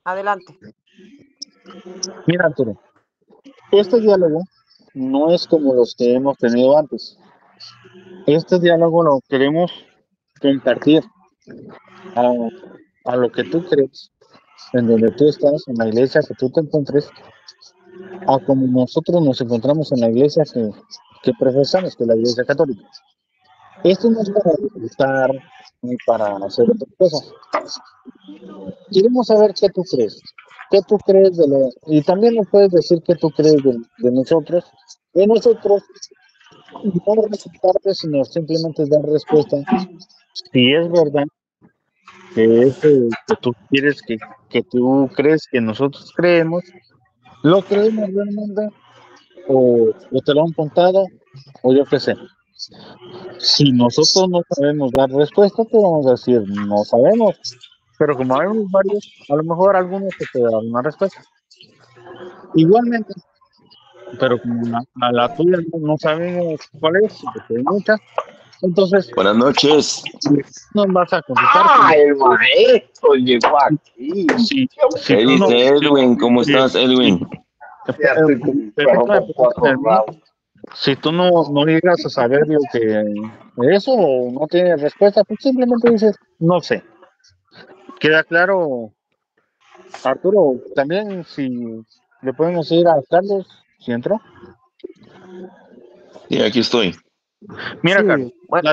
Adelante. Mira, Arturo, este diálogo no es como los que hemos tenido antes. Este diálogo lo queremos compartir a, a lo que tú crees, en donde tú estás, en la iglesia que tú te encuentres, a como nosotros nos encontramos en la iglesia que profesamos, que es la iglesia católica. Esto no es para disfrutar ni para hacer otras cosas. Queremos saber qué tú crees. ¿Qué tú crees de lo... Y también nos puedes decir qué tú crees de nosotros. De nosotros, no resultarte, sino simplemente dar respuesta. Si es verdad que eso que tú quieres, que tú crees que nosotros creemos, lo creemos realmente, o te lo han contado, o yo qué sé. Si nosotros no sabemos dar respuesta, te vamos a decir, no sabemos. Pero como hay varios, a lo mejor algunos te pueden dar una respuesta. Igualmente, pero como a la tuya no sabemos cuál es, porque hay muchas, entonces Buenas noches. no vas a contestar. ¡Ah, el maestro llegó aquí! ¿Qué Si tú no, dice Edwin? ¿Cómo estás, Edwin? Ya estoy con mi perro permítame, con cuatro brazos. si tú no llegas a saber lo que eso o no tienes respuesta, pues simplemente dices, no sé. Queda claro, Arturo, también si le podemos ir a Carlos, si entró. Y aquí estoy. Mira, Sí, Carlos, bueno,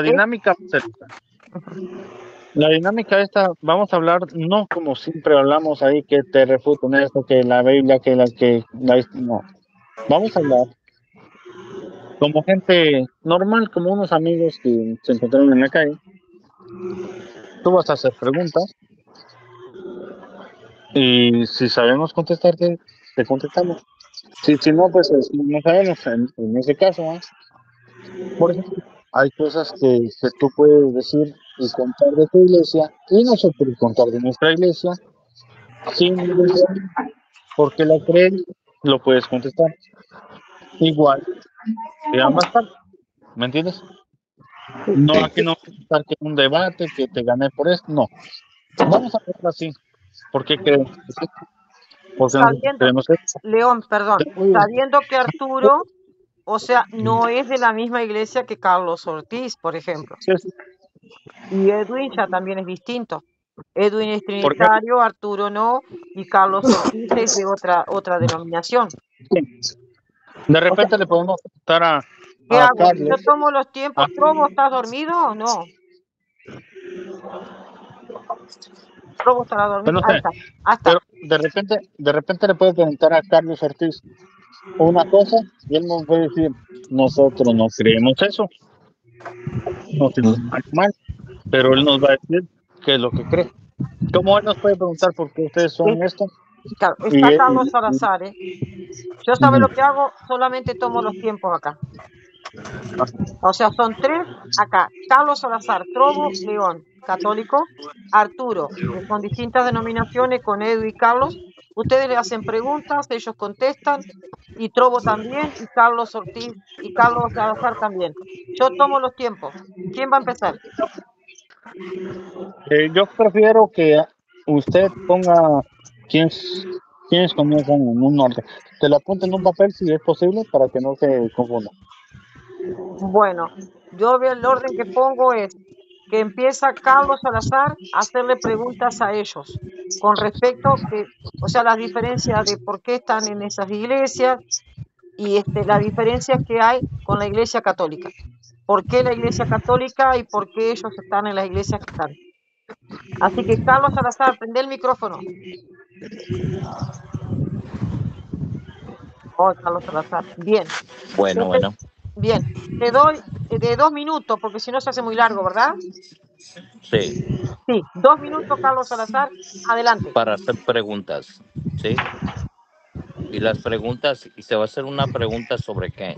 la dinámica esta, vamos a hablar no como siempre hablamos ahí que te refutan esto, que la Biblia, no. Vamos a hablar como gente normal, como unos amigos que se encontraron en la calle. Tú vas a hacer preguntas y si sabemos contestarte, te contestamos. Si no, pues no sabemos en ese caso. Por ejemplo, hay cosas que tú puedes decir y contar de tu iglesia y nosotros contar de nuestra iglesia. Sin porque la crees, lo puedes contestar. Igual de ambas partes, ¿me entiendes? No, Sí. aquí no vamos a estar que un debate que te gané por esto, no. Vamos a verlo así. ¿Por qué creemos? Porque nosotros sabiendo, creemos esto. León, perdón, sabiendo que Arturo, o sea, no es de la misma iglesia que Carlos Ortiz, por ejemplo. Y Edwin ya también es distinto. Edwin es Por ejemplo, trinitario, Arturo no, y Carlos Ortiz es de otra denominación. de O sea, repente le podemos contar ¿qué a hago? Yo Carlos. tomo los tiempos. ¿Probo está dormido o no? ¿Probo estará Pues dormido? no Ahí sé, está. Ahí está. pero de repente le puedo preguntar a Carlos Ortiz una cosa y él nos puede decir, nosotros no creemos eso, no tenemos mal, pero él nos va a decir qué es lo que cree. Como él nos puede preguntar por qué ustedes son esto, Claro, y está Carlos Salazar, ¿eh? Yo sabe lo que hago, solamente tomo los tiempos acá. O sea, son tres acá. Carlos Salazar, Trobo, León, católico. Arturo, con distintas denominaciones, con Edu y Carlos. Ustedes le hacen preguntas, ellos contestan. Y Trobo también, y Carlos Ortiz, y Carlos Salazar también. Yo tomo los tiempos. ¿Quién va a empezar? yo prefiero que usted ponga quiénes comienzan en un orden. Que lo apunte en un papel si es posible para que no se confunda. Bueno, yo veo el orden que pongo es que empieza Carlos Salazar a hacerle preguntas a ellos con respecto que, o sea, las diferencias de por qué están en esas iglesias y las diferencias que hay con la iglesia católica. ¿Por qué la iglesia católica y por qué ellos están en las iglesias que están? Así que Carlos Salazar, prende el micrófono. Oh, Carlos Salazar. Bien. Bueno. Bien. Te doy de 2 minutos porque si no se hace muy largo, ¿verdad? Sí, Sí, 2 minutos, Carlos Salazar. Adelante. para hacer preguntas. ¿Sí? Y las preguntas, y se va a hacer una pregunta sobre qué.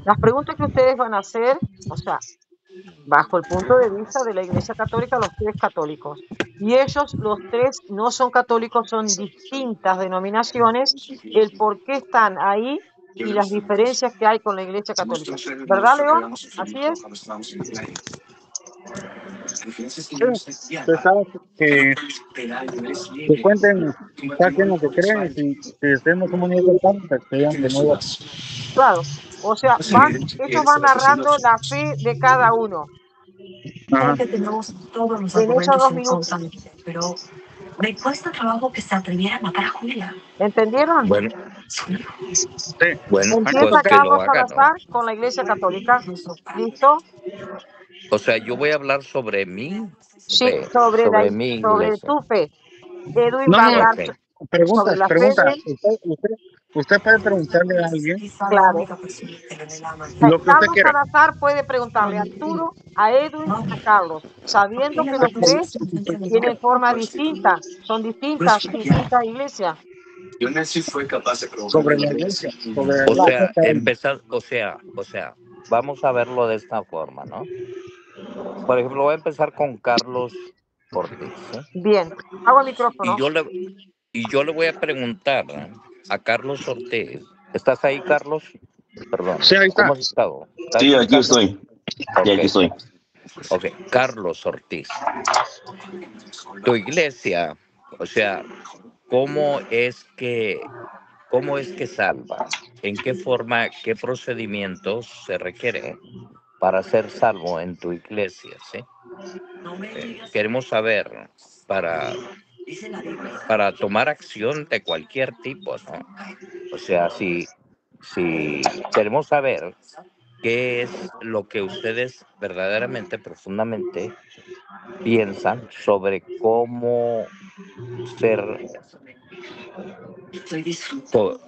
Las preguntas que ustedes van a hacer, o sea, bajo el punto de vista de la Iglesia Católica, los tres católicos. Y ellos, los tres, no son católicos, son distintas denominaciones, el por qué están ahí y las diferencias que hay con la Iglesia Católica. ¿Verdad, León? Así es. Usted sabe que cuenten, saquen lo que creen, y si hacemos un muñeco de pan, pues que digan que no iba. Claro, o sea, ellos van narrando la fe de cada uno Ajá. en esos 2 minutos. ¿Entendieron? Bueno, bueno, Empieza pues que lo Carlos hagan, ¿no? Salazar con la Iglesia Católica. ¿Listo? O sea, yo voy a hablar sobre mi Sí, fe, sobre sobre mi sobre iglesia. tu fe. Edwin No, va a no, hablar Ok. sobre la fe pregunta. de, Usted puede preguntarle a alguien claro. lo que usted Carlos quiera. Salazar puede preguntarle a Arturo, a Edwin, a Carlos, sabiendo que los tres tienen forma distinta, son distintas iglesias. Sobre la iglesia, sobre la O Claro, iglesia sea, cada uno. empezar, o sea, vamos a verlo de esta forma, ¿no? Por ejemplo, voy a empezar con Carlos Ortiz, ¿sí? bien. Hago el Y micrófono. yo le voy a preguntar a Carlos Ortiz. ¿Estás ahí, Carlos? Perdón. Sí, ahí está. ¿Cómo has estado? ¿Estás Sí, bien, aquí Carlos? estoy. Ok, Y aquí estoy. ok. Carlos Ortiz. Tu iglesia, o sea, ¿cómo es que salva? ¿En qué forma, qué procedimientos se requiere para ser salvo en tu iglesia? ¿Sí? Queremos saber para tomar acción de cualquier tipo, ¿no? O sea, si queremos saber qué es lo que ustedes verdaderamente, profundamente piensan sobre cómo ser, co-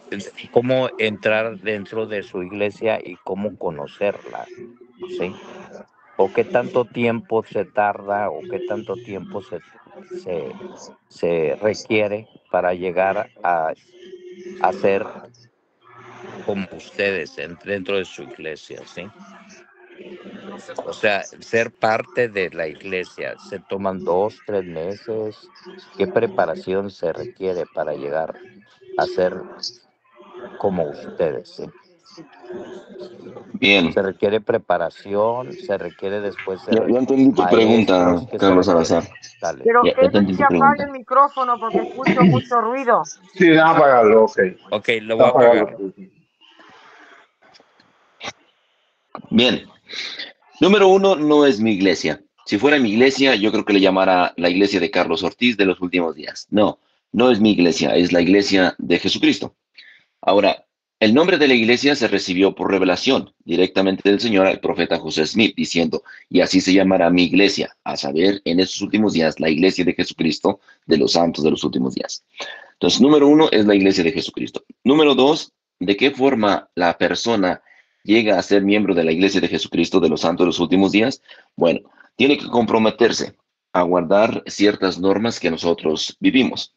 cómo entrar dentro de su iglesia y cómo conocerla, ¿sí? O qué tanto tiempo se tarda o qué tanto tiempo se, se requiere para llegar a ser como ustedes dentro de su iglesia, ¿sí? O sea, ser parte de la iglesia, ¿se toman 2, 3 meses? ¿Qué preparación se requiere para llegar a ser como ustedes, sí? Bien. ¿Se requiere preparación? ¿Se requiere después Ya, ser ya entendí tu pregunta, maestros? ¿Qué se Carlos requiere? Salazar. Dale. Pero Ya Edwin, entendí que tu apague pregunta. el micrófono porque escucho mucho ruido. Sí, déjame apagarlo, ok. Ok, lo voy Déjame a apagarlo. apagar. Bien. Número uno, no es mi iglesia. Si fuera mi iglesia, yo creo que le llamara la iglesia de Carlos Ortiz de los últimos días. No, no es mi iglesia, es la iglesia de Jesucristo. Ahora, el nombre de la iglesia se recibió por revelación directamente del Señor al profeta José Smith, diciendo, y así se llamará mi iglesia, a saber, en estos últimos días, la iglesia de Jesucristo de los santos de los últimos días. Entonces, número uno es la iglesia de Jesucristo. Número dos, ¿de qué forma la persona llega a ser miembro de la iglesia de Jesucristo de los santos de los últimos días? Bueno, tiene que comprometerse a guardar ciertas normas que nosotros vivimos.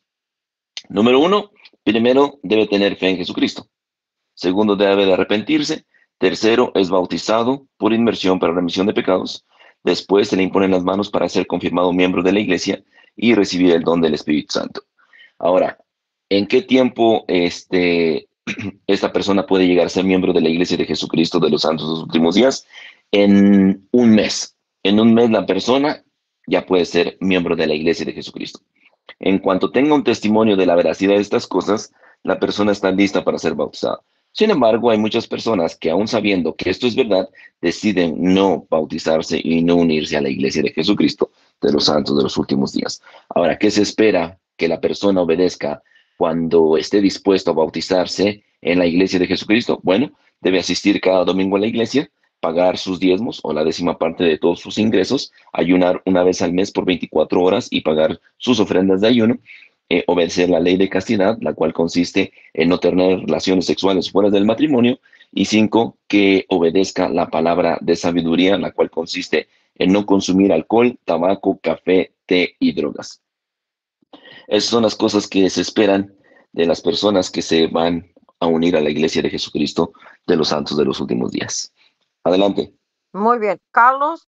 Número uno, primero debe tener fe en Jesucristo. Segundo, debe de arrepentirse. Tercero, es bautizado por inmersión para remisión de pecados. Después se le imponen las manos para ser confirmado miembro de la iglesia y recibir el don del Espíritu Santo. Ahora, ¿en qué tiempo esta persona puede llegar a ser miembro de la iglesia de Jesucristo de los santos de los últimos días? En un mes. En un mes la persona ya puede ser miembro de la iglesia de Jesucristo. En cuanto tenga un testimonio de la veracidad de estas cosas, la persona está lista para ser bautizada. Sin embargo, hay muchas personas que aún sabiendo que esto es verdad, deciden no bautizarse y no unirse a la iglesia de Jesucristo de los santos de los últimos días. Ahora, ¿qué se espera que la persona obedezca cuando esté dispuesto a bautizarse en la iglesia de Jesucristo? Bueno, debe asistir cada domingo a la iglesia, pagar sus diezmos o la 10ª parte de todos sus ingresos, ayunar una vez al mes por 24 horas y pagar sus ofrendas de ayuno, obedecer la ley de castidad, la cual consiste en no tener relaciones sexuales fuera del matrimonio, y 5, que obedezca la palabra de sabiduría, la cual consiste en no consumir alcohol, tabaco, café, té y drogas. Esas son las cosas que se esperan de las personas que se van a unir a la iglesia de Jesucristo de los santos de los últimos días. Adelante. Muy bien. Carlos,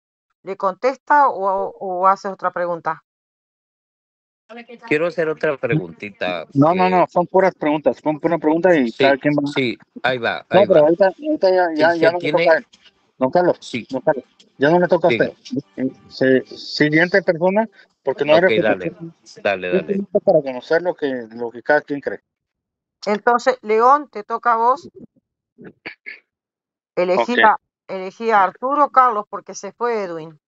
¿le contesta o hace otra pregunta? Quiero hacer otra preguntita. No, son puras preguntas. Son puras preguntas y cada Sí, quien va. sí, ahí va, No, ahí pero va. ahorita ya Se no me toca tiene, a él. Don Carlos, Sí, don Carlos, ya no le toca a usted. Siguiente persona, porque no hay ok, dale, repetición. dale, Esto dale. es para conocer lo que cada quien cree. Entonces, León, te toca a vos. Ok, Elegí a Arturo o Carlos porque se fue Edwin.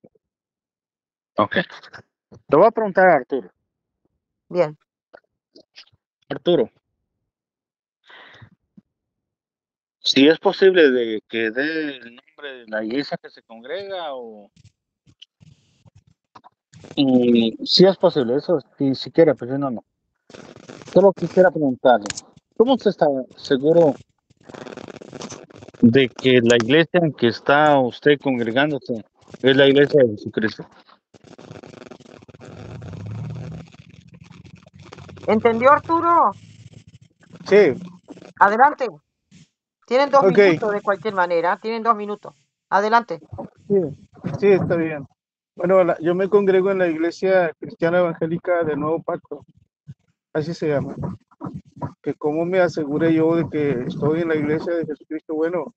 ok. Te voy a preguntar a Arturo. Bien. Arturo, si es posible de que dé el nombre de la iglesia que se congrega o... Y si es posible, eso si quiere, pues si no, no. Solo quisiera preguntarle, ¿cómo usted está seguro de que la iglesia en que está usted congregándose es la iglesia de Jesucristo? ¿Entendió, Arturo? Sí, Adelante. Tienen 2 ok, minutos de cualquier manera. Tienen 2 minutos. Adelante. sí, sí, está bien. Bueno, yo me congrego en la Iglesia Cristiana Evangélica del Nuevo Pacto, así se llama. Que cómo me aseguré yo de que estoy en la Iglesia de Jesucristo. Bueno,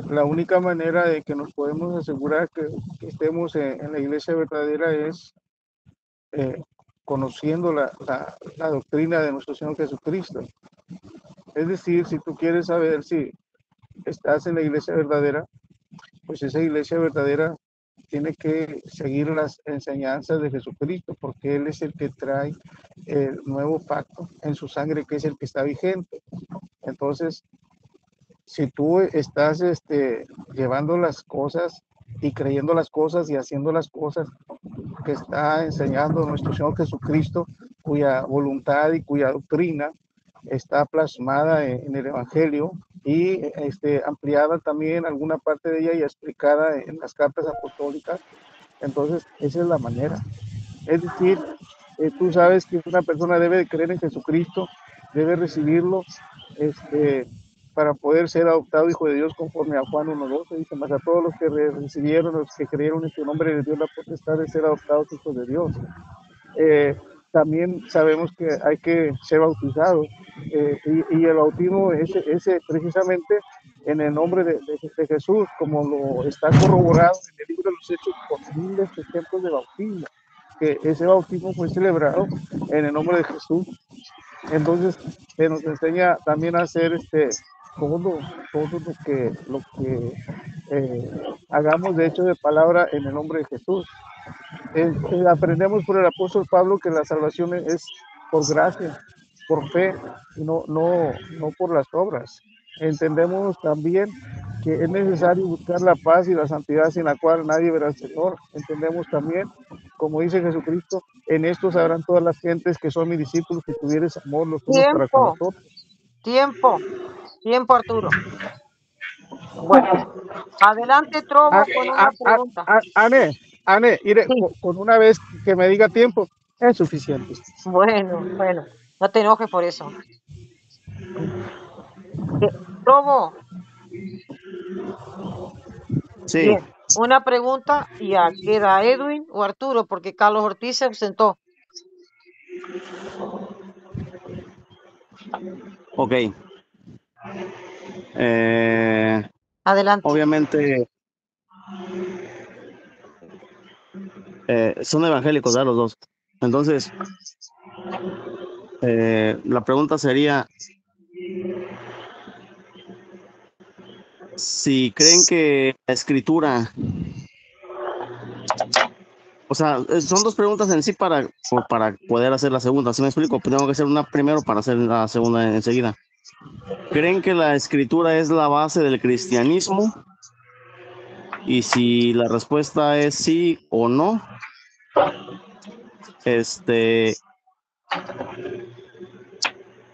la única manera de que nos podemos asegurar que estemos en la Iglesia verdadera es eh, conociendo la doctrina de nuestro Señor Jesucristo. Es decir, si tú quieres saber si estás en la Iglesia verdadera, pues esa iglesia verdadera tiene que seguir las enseñanzas de Jesucristo, porque Él es el que trae el nuevo pacto en su sangre, que es el que está vigente. Entonces, si tú estás llevando las cosas y creyendo las cosas y haciendo las cosas que está enseñando nuestro Señor Jesucristo, cuya voluntad y cuya doctrina está plasmada en el Evangelio y ampliada también alguna parte de ella y explicada en las cartas apostólicas. Entonces, esa es la manera. Es decir, tú sabes que una persona debe de creer en Jesucristo, debe recibirlo para poder ser adoptado hijo de Dios conforme a Juan 1:12. Dice, más a todos los que recibieron, los que creyeron en su nombre, les dio la potestad de ser adoptados hijos de Dios. También sabemos que hay que ser bautizados y el bautismo es precisamente en el nombre de Jesús, como lo está corroborado en el libro de los Hechos por miles de ejemplos de bautismo, que ese bautismo fue celebrado en el nombre de Jesús. Entonces se nos enseña también a hacer todo lo que hagamos de hecho de palabra en el nombre de Jesús. Aprendemos por el apóstol Pablo que la salvación es por gracia, por fe, y no por las obras. Entendemos también que es necesario buscar la paz y la santidad sin la cual nadie verá al Señor. Entendemos también, como dice Jesucristo, en esto sabrán todas las gentes que son mis discípulos, si tuvieres amor los unos para con los Tiempo, otros. tiempo, tiempo, Arturo. Bueno, adelante, Trobo, con una pregunta. Ane, mire, Sí, con una vez que me diga tiempo, es suficiente. bueno, no te enojes por eso. Trobo, Sí, bien. Una pregunta y ya queda Edwin o Arturo, porque Carlos Ortiz se ausentó. ok. Eh, Adelante. obviamente son evangélicos, ¿verdad? Los dos. Entonces, la pregunta sería si creen que la escritura, o sea, son dos preguntas en sí para poder hacer la segunda. ¿Sí me explico? Pues tengo que hacer una primero para hacer la segunda enseguida. ¿Creen que la escritura es la base del cristianismo? Y si la respuesta es sí o no,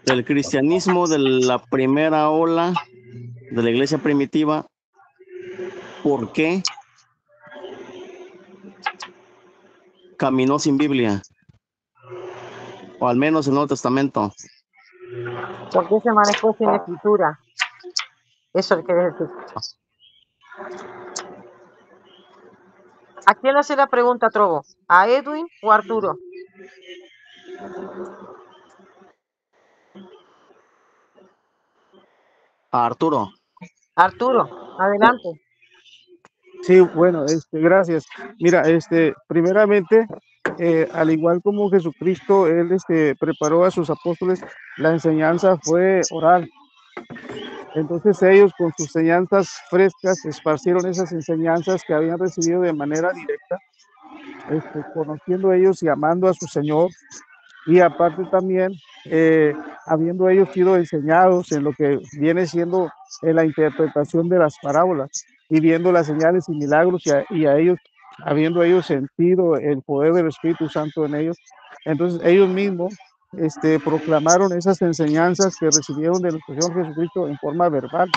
del cristianismo de la primera ola de la iglesia primitiva, ¿por qué caminó sin Biblia? O al menos el Nuevo Testamento. ¿Por qué se manejó sin escritura? Eso es lo que quieres decir. ¿A quién le hace la pregunta, Trobo? ¿A Edwin o a Arturo? A Arturo. Arturo, adelante. Sí, bueno, gracias. Mira, primeramente, al igual como Jesucristo, él, preparó a sus apóstoles, la enseñanza fue oral. Entonces ellos con sus enseñanzas frescas esparcieron esas enseñanzas que habían recibido de manera directa, conociendo ellos y amando a su Señor. Y aparte también, habiendo ellos sido enseñados en lo que viene siendo la interpretación de las parábolas y viendo las señales y milagros y a ellos, habiendo ellos sentido el poder del Espíritu Santo en ellos, entonces ellos mismos proclamaron esas enseñanzas que recibieron de nuestro Señor Jesucristo en forma verbal.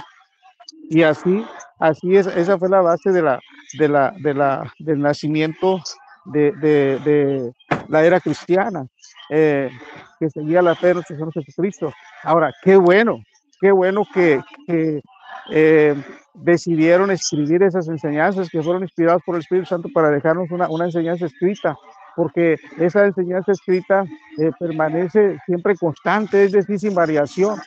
Y así es, esa fue la base del nacimiento de la era cristiana, que seguía la fe de nuestro Señor Jesucristo. Ahora, qué bueno que eh, decidieron escribir esas enseñanzas que fueron inspiradas por el Espíritu Santo para dejarnos una enseñanza escrita, porque esa enseñanza escrita permanece siempre constante, es decir, sin variación.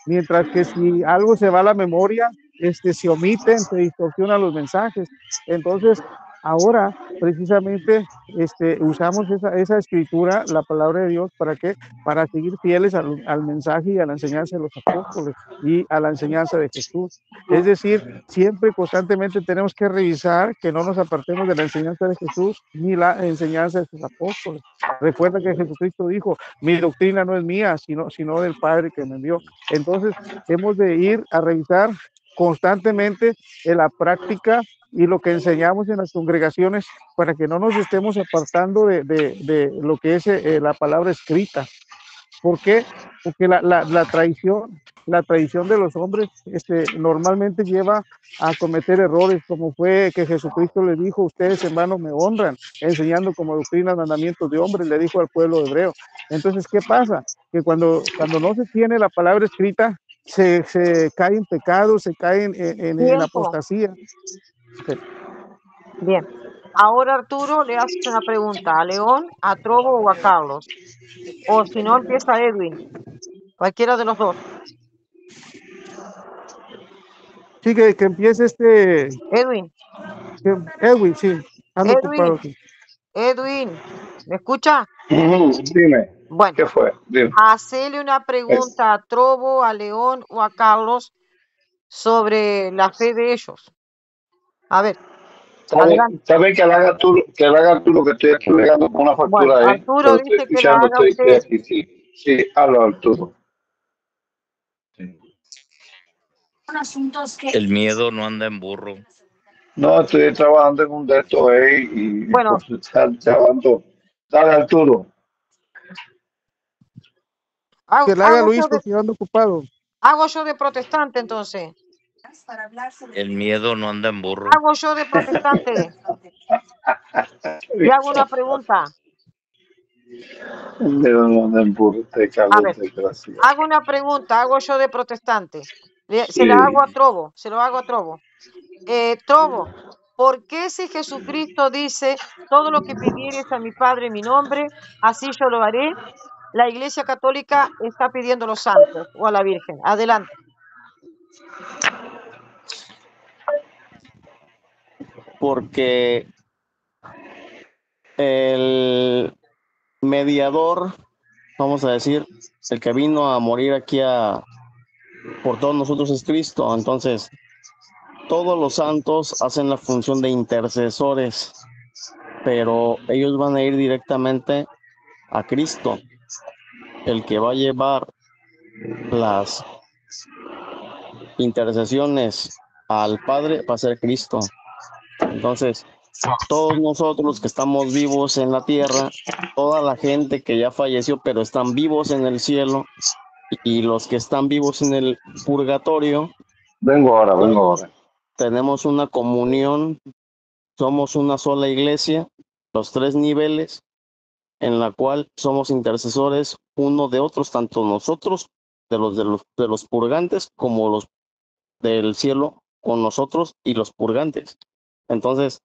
Mientras que si algo se va a la memoria, se omiten, se distorsionan los mensajes. Entonces, ahora precisamente usamos esa escritura, la palabra de Dios, ¿para qué? Para seguir fieles al mensaje y a la enseñanza de los apóstoles y a la enseñanza de Jesús. Es decir, siempre constantemente tenemos que revisar que no nos apartemos de la enseñanza de Jesús ni la enseñanza de sus apóstoles. Recuerda que Jesucristo dijo, mi doctrina no es mía, sino del Padre que me envió. Entonces, hemos de ir a revisar constantemente en la práctica y lo que enseñamos en las congregaciones para que no nos estemos apartando de lo que es la palabra escrita. ¿Por qué? Porque la traición de los hombres normalmente lleva a cometer errores, como fue que Jesucristo le dijo, ustedes en vano me honran, enseñando como doctrina mandamientos de hombres, le dijo al pueblo hebreo. Entonces, ¿qué pasa? Que cuando no se tiene la palabra escrita, se cae en pecado, se cae en Tiempo. apostasía. Bien. Ahora Arturo le hace una pregunta a León, a Trobo o a Carlos. O si no, empieza Edwin. Cualquiera de los dos. Sí, que empiece Edwin, Edwin, sí, ando ocupado Edwin, aquí. Edwin. ¿Me escucha? Dime, Bueno, ¿qué fue? Dime. hacerle una pregunta a Trobo, a León o a Carlos sobre la fe de ellos. A ver, adelante. Está bien que le hagas tú lo que estoy estudiando con una Bueno, factura ahí, Arturo pero estoy dice que la escuchando, haga estoy usted. aquí, sí. Sí, habla Arturo. Sí. El miedo no anda en burro. No, estoy trabajando en un de estos ahí y Bueno, por estar trabajando. Dale Arturo. Que la haga Luis porque yo ando ocupado. hago yo de protestante entonces. El miedo no anda en burro. Hago yo de protestante. Y hago una pregunta. A ver, hago una pregunta, hago yo de protestante. Se la hago a Trobo, se lo hago a Trobo. Trobo, ¿por qué si Jesucristo dice, todo lo que pidieres a mi Padre en mi nombre, así yo lo haré? La Iglesia Católica está pidiendo a los santos o a la Virgen. Adelante. Porque el mediador, vamos a decir, el que vino a morir aquí por todos nosotros es Cristo. Entonces, todos los santos hacen la función de intercesores, pero ellos van a ir directamente a Cristo. El que va a llevar las intercesiones al Padre va a ser Cristo. Entonces, todos nosotros que estamos vivos en la tierra, toda la gente que ya falleció pero están vivos en el cielo y los que están vivos en el purgatorio, Vengo ahora. tenemos una comunión, somos una sola iglesia, los tres niveles, en la cual somos intercesores uno de otros, tanto nosotros, de los purgantes, como los del cielo con nosotros y los purgantes. Entonces,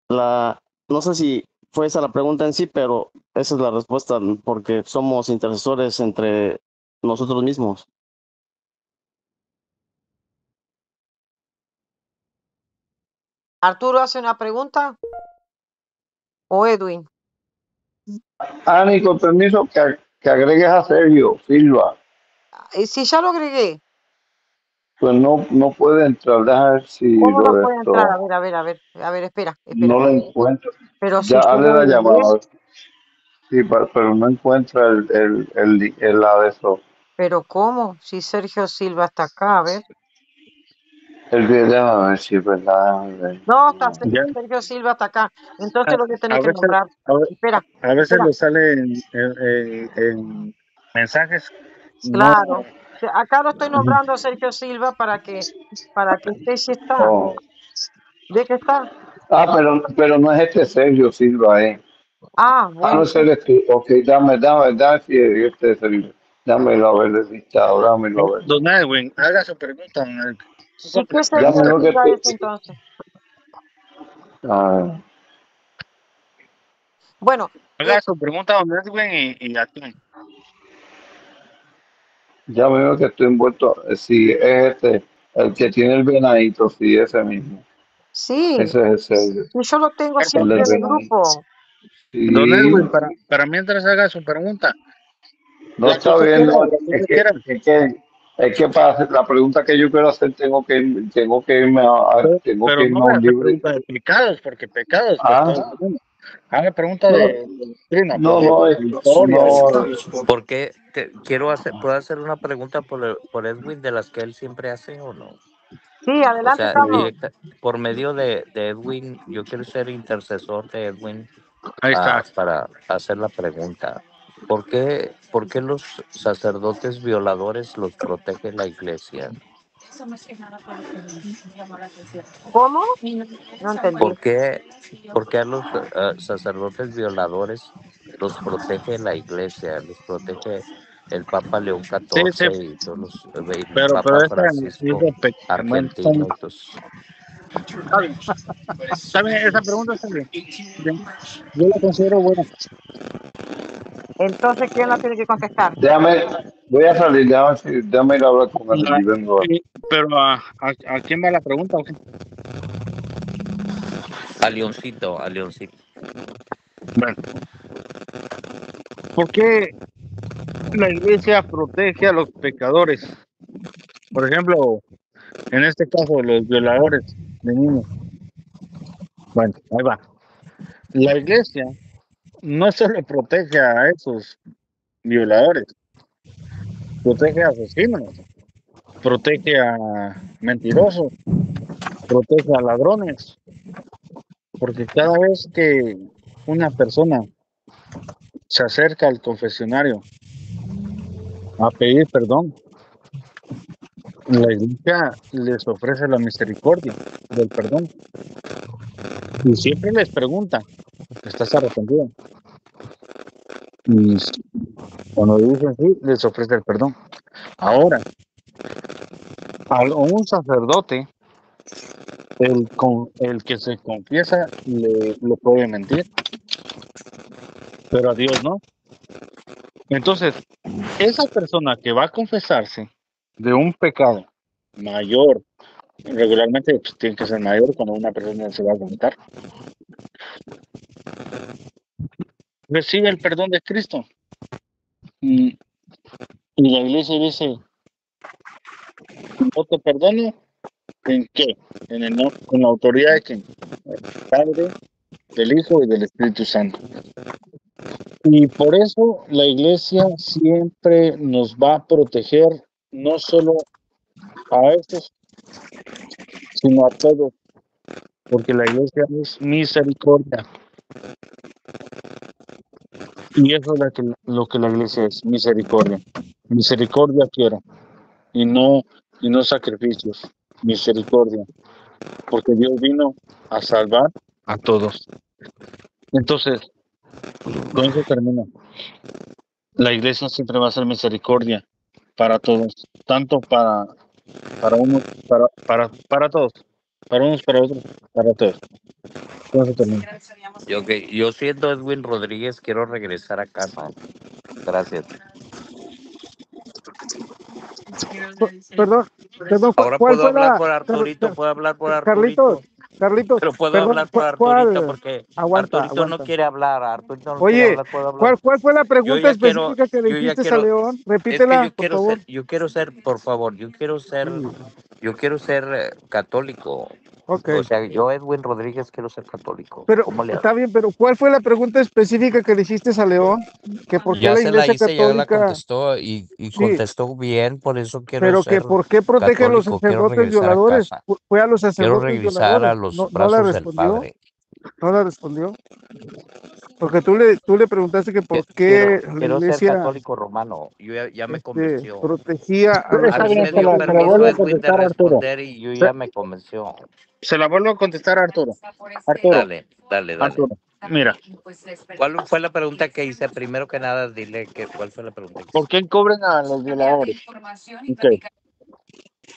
no sé si fue esa la pregunta en sí, pero esa es la respuesta, porque somos intercesores entre nosotros mismos. ¿Arturo hace una pregunta? ¿O Edwin? Ani, con permiso, que agregues a Sergio Silva. Si ya lo agregué, Pues no puede entrar. Déjame ver si ¿cómo lo no de puede entrar? esto A ver, espera. no lo encuentro. Pero si Ya yo hazle lo la agregué, llamada. Sí, pero no encuentra la de eso. pero ¿cómo? Si Sergio Silva está acá, a ver. El video, a ver si es verdad. No, está Ya, Sergio Silva está acá. Entonces lo que a tenés que veces, nombrar. Espera, a veces espera. le sale en mensajes, no. Claro. Acá lo estoy nombrando a Sergio Silva para que esté si está. Oh. ¿De qué está? Pero no es este Sergio Silva, Ah, Ah, bueno. no sé de tú. Ok, dame si este es el. Dámelo a ver de listado, dámelo a ver. Don Edwin, haga su pregunta, don Edwin. ¿Y qué Sergio Dámelo que Silva es te. entonces? Ah, Bueno, Haga su pregunta, don Edwin, y aquí. ya veo que estoy envuelto. Sí, es este, el que tiene el venadito, sí, ese mismo. sí, Ese es el Sergio, yo lo tengo el siempre del en el venadito. grupo. Don Sí, Edwin, para mientras haga su pregunta, no la que está usted bien, quiera, no, la que usted quiera. es que para hacer la pregunta que yo quiero hacer tengo que irme tengo que Pero no irme a voy a un hacer libro. preguntas de pecados, porque pecados, pues Ah, todos tenemos. Haga pregunta no, de doctrina, no, pues, no, de historia. ¿Por qué puedo hacer una pregunta por Edwin de las que él siempre hace o no? Sí, O adelante, sea, Carlos. por medio de Edwin, yo quiero ser intercesor de Edwin Ahí está. para hacer la pregunta. ¿Por qué los sacerdotes violadores los protege la iglesia? ¿Cómo? No entendí. ¿Por qué a los sacerdotes violadores los protege la iglesia? Los protege el Papa León Sí, sí, XIV y todos los, el pero Papa esta Francisco dice, bueno, argentino y todos. está bien, esa pregunta está bien. Bien. Yo la considero buena. Entonces, ¿quién la tiene que contestar? voy a salir, déjame ir a hablar con él y vengo. Pero ¿a quién va la pregunta? ¿O qué? A Leoncito. Bueno, ¿por qué la iglesia protege a los pecadores? Por ejemplo, en este caso, los violadores de niños. Bueno, ahí va. La iglesia no solo protege a esos violadores, protege a asesinos, protege a mentirosos, protege a ladrones, porque cada vez que una persona se acerca al confesionario a pedir perdón, la iglesia les ofrece la misericordia del perdón y siempre les pregunta, ¿estás arrepentido? Y cuando dicen sí, les ofrece el perdón. Ahora, a un sacerdote, el que se confiesa le puede mentir, pero a Dios no. Entonces, esa persona que va a confesarse de un pecado mayor, regularmente pues, tiene que ser mayor cuando una persona se va a confesar, recibe el perdón de Cristo. Y la iglesia dice, no te perdono, ¿en qué? Con la autoridad de quién? Del Padre, del Hijo y del Espíritu Santo. Y por eso la iglesia siempre nos va a proteger, no solo a estos, sino a todos, porque la iglesia es misericordia. Y eso es lo que la iglesia es, misericordia. Misericordia quiero, y no sacrificios, misericordia, porque Dios vino a salvar a todos. Entonces, con eso termino. La iglesia siempre va a ser misericordia para todos, tanto para unos, para todos, para unos, para otros, para todos. Con eso termino. Yo siendo Edwin Rodríguez quiero regresar a casa. Gracias. Perdón, Ahora ¿cuál puedo fue hablar la, por Arturito, puedo hablar por Carlitos, Arturito. Carlitos, Pero puedo perdón, hablar por ¿cuál? Arturito porque Aguanta, Arturito no aguanta. quiere hablar, Arturito no quiere Oye, hablar, ¿puedo hablar? ¿cuál fue la Yo pregunta ya quiero, específica que le yo ya hiciste a quiero, León? es que Repítela, por favor. yo quiero ser, por favor, yo quiero ser católico. Ok, O sea, yo, Edwin Rodríguez, quiero ser católico. pero ¿Cómo le hago? está bien, pero ¿cuál fue la pregunta específica que le hiciste a León? Que por qué Ya la se la Iglesia hice, ya la Católica, contestó y sí, contestó bien, por eso quiero pero que ser por qué protege a los católico, quiero sacerdotes regresar a violadores? casa, Fue a los quiero sacerdotes regresar violadores. a los No la brazos del respondió, Padre. no la respondió. Porque tú le preguntaste que por qué la Quiero ser Iglesia católico romano, yo ya me convenció. protegía a los A Está mí bien, me se dio la, sacerdotes se la permiso vuelvo a violadores. Edwin de contestar a Arturo. responder y yo Se, ya me convenció. se la vuelvo a contestar a Arturo. Arturo, Dale. Arturo, mira, ¿Cuál fue la pregunta que hice? Primero que nada, dile cuál fue la pregunta que ¿por hice. qué cobran a los violadores? Ok,